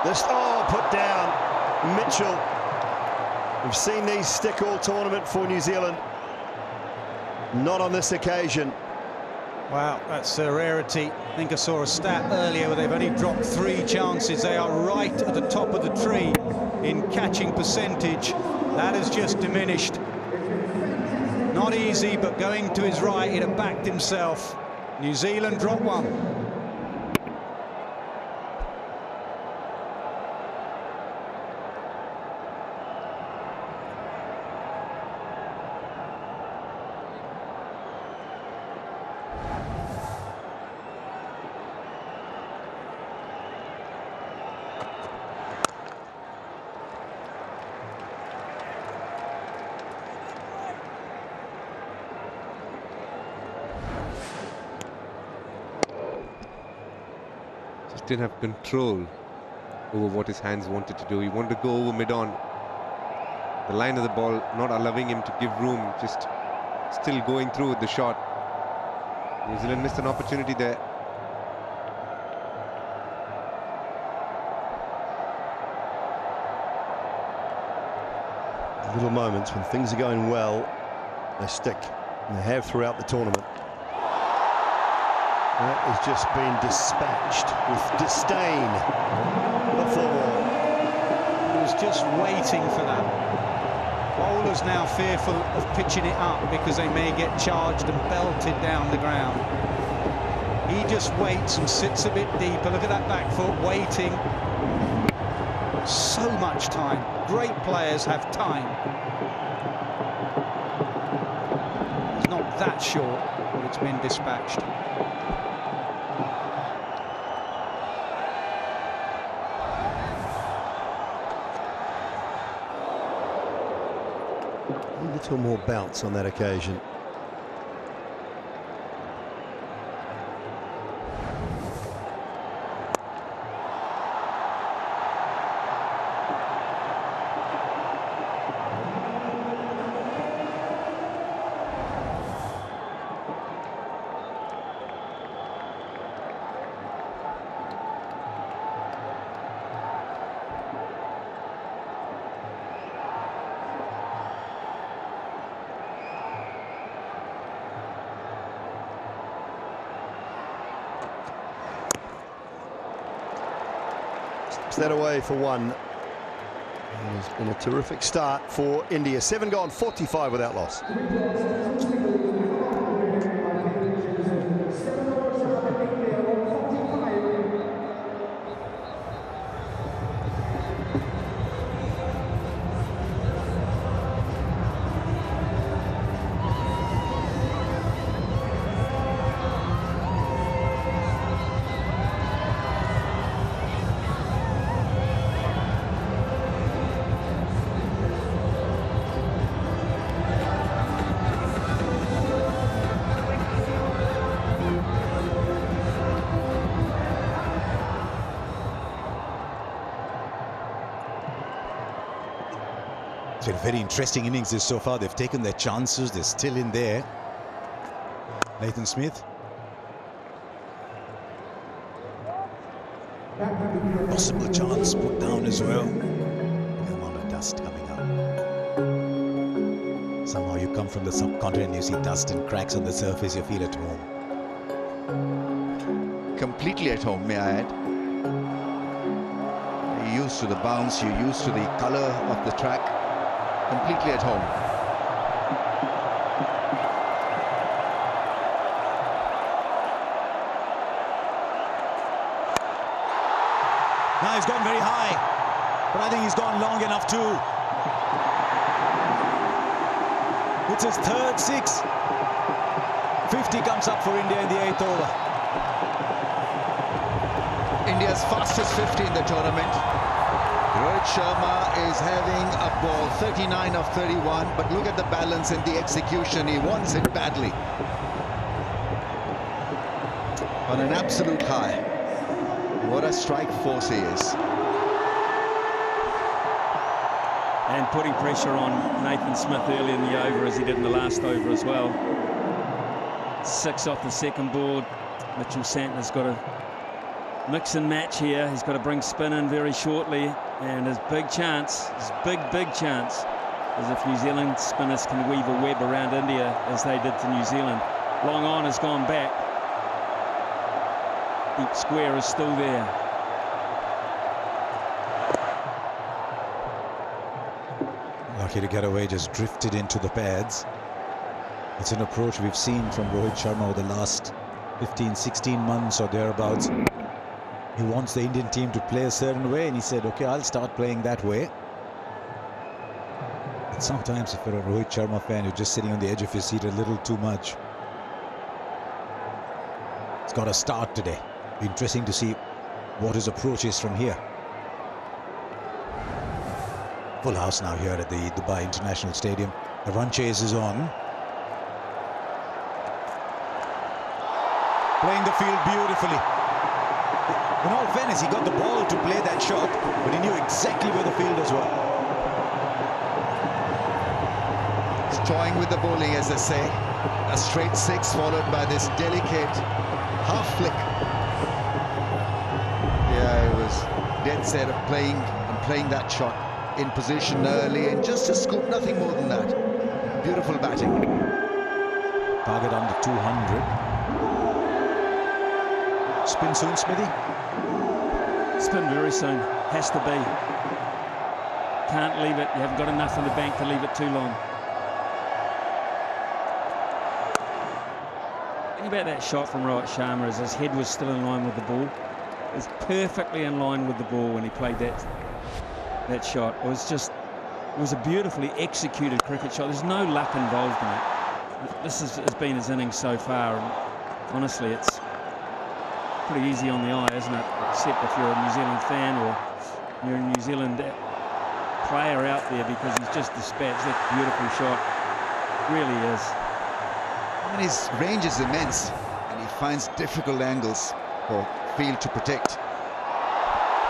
Speaker 10: This, put down. Mitchell. We've seen these stick all tournament for New Zealand. Not on this occasion.
Speaker 1: Wow, that's a rarity. I think I saw a stat earlier where they've only dropped 3 chances. They are right at the top of the tree in catching percentage. That has just diminished. Not easy, but going to his right, he'd have backed himself. New Zealand dropped 1.
Speaker 11: Didn't have control over what his hands wanted to do. He wanted to go over mid-on. The line of the ball not allowing him to give room, just still going through with the shot. New Zealand missed an opportunity there.
Speaker 10: Little moments when things are going well, they stick, and they have throughout the tournament. That has just been dispatched with disdain before.
Speaker 1: He was just waiting for that. Bowlers now fearful of pitching it up because they may get charged and belted down the ground. He just waits and sits a bit deeper. Look at that back foot, waiting. So much time. Great players have time. It's not that short, but it's been dispatched.
Speaker 10: A little more bounce on that occasion. That away for 1. It's been a terrific start for India. 7 gone, 45 without loss.
Speaker 3: It's been very interesting innings this so far. They've taken their chances. They're still in there. Nathan Smith. Possible chance put down as well. The amount of dust coming up. Somehow you come from the subcontinent, you see dust and cracks on the surface, you feel at home.
Speaker 4: completely at home, may I add. You're used to the bounce, you're used to the colour of the track. Completely at home.
Speaker 6: Now he's gone very high, but I think he's gone long enough too. It's his third six. 50 comes up for India in the 8th over.
Speaker 4: India's fastest 50 in the tournament. Rohit Sharma is having a ball, 39 of 31, but look at the balance and the execution. He wants it badly. On an absolute high. What a strike force he is.
Speaker 5: And putting pressure on Nathan Smith early in the over, as he did in the last over as well. 6 off the second board. Mitchell Santner's got to mix and match here. He's got to bring spin in very shortly, and his big chance, his big chance, is if New Zealand spinners can weave a web around India as they did to New Zealand. Long on has gone back. Deep square is still there.
Speaker 3: Lucky to get away, just drifted into the pads. It's an approach we've seen from Rohit Sharma over the last 15-16 months or thereabouts. He wants the Indian team to play a certain way, and he said, okay, I'll start playing that way. But sometimes if you're a Rohit Sharma fan, you're just sitting on the edge of your seat a little too much. It's got a start today. Be interesting to see what his approach is from here. Full house now here at the Dubai International Stadium. The run chase is on.
Speaker 6: Playing the field beautifully. In all fairness, he got the ball to play that shot, but he knew exactly where the fielders were.
Speaker 4: He's toying with the bowling, as they say. A straight 6 followed by this delicate half flick. Yeah, he was dead set of playing that shot in position early, and just a scoop, nothing more than that. Beautiful batting.
Speaker 3: Target under 200. Spin soon, Smithy?
Speaker 5: Spin very soon. Has to be. Can't leave it. You haven't got enough in the bank to leave it too long. The thing about that shot from Rohit Sharma is his head was still in line with the ball. It was perfectly in line with the ball when he played that shot. It was a beautifully executed cricket shot. There's no luck involved in it. This has been his innings so far, and honestly, it's pretty easy on the eye, isn't it? Except if you're a New Zealand fan or you're a New Zealand player out there, because he's just dispatched that beautiful shot. Really is.
Speaker 4: I mean, his range is immense, and he finds difficult angles for field to protect.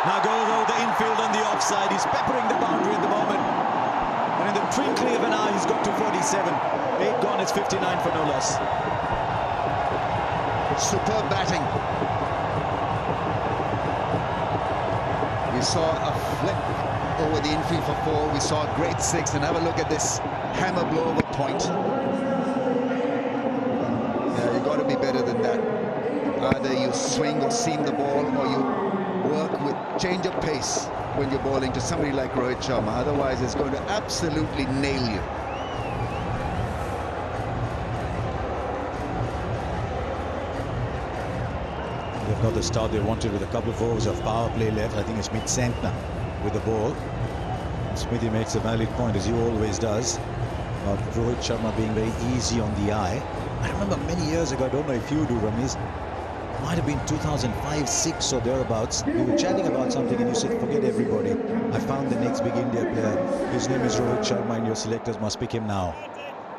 Speaker 6: Now goes over the infield on the offside. He's peppering the boundary at the moment. And in the twinkling of an eye, he's got to 47. 8 gone, it's 59 for no loss.
Speaker 4: Superb batting. We saw a flip over the infield for 4. We saw a great 6. And have a look at this hammer blow over point. Yeah, you've got to be better than that. Either you swing or seam the ball, or you work with change of pace when you're bowling to somebody like Rohit Sharma. Otherwise, it's going to absolutely nail you.
Speaker 3: They've got the start they wanted with a couple of overs of power play left. I think it's Mitch Santner with the ball. Smithy makes a valid point, as he always does, about Rohit Sharma being very easy on the eye. I remember many years ago, I don't know if you do, Ramiz, might have been 2005-06 or thereabouts. We were chatting about something and you said, forget everybody. I found the next big India player. His name is Rohit Sharma and your selectors must pick him now.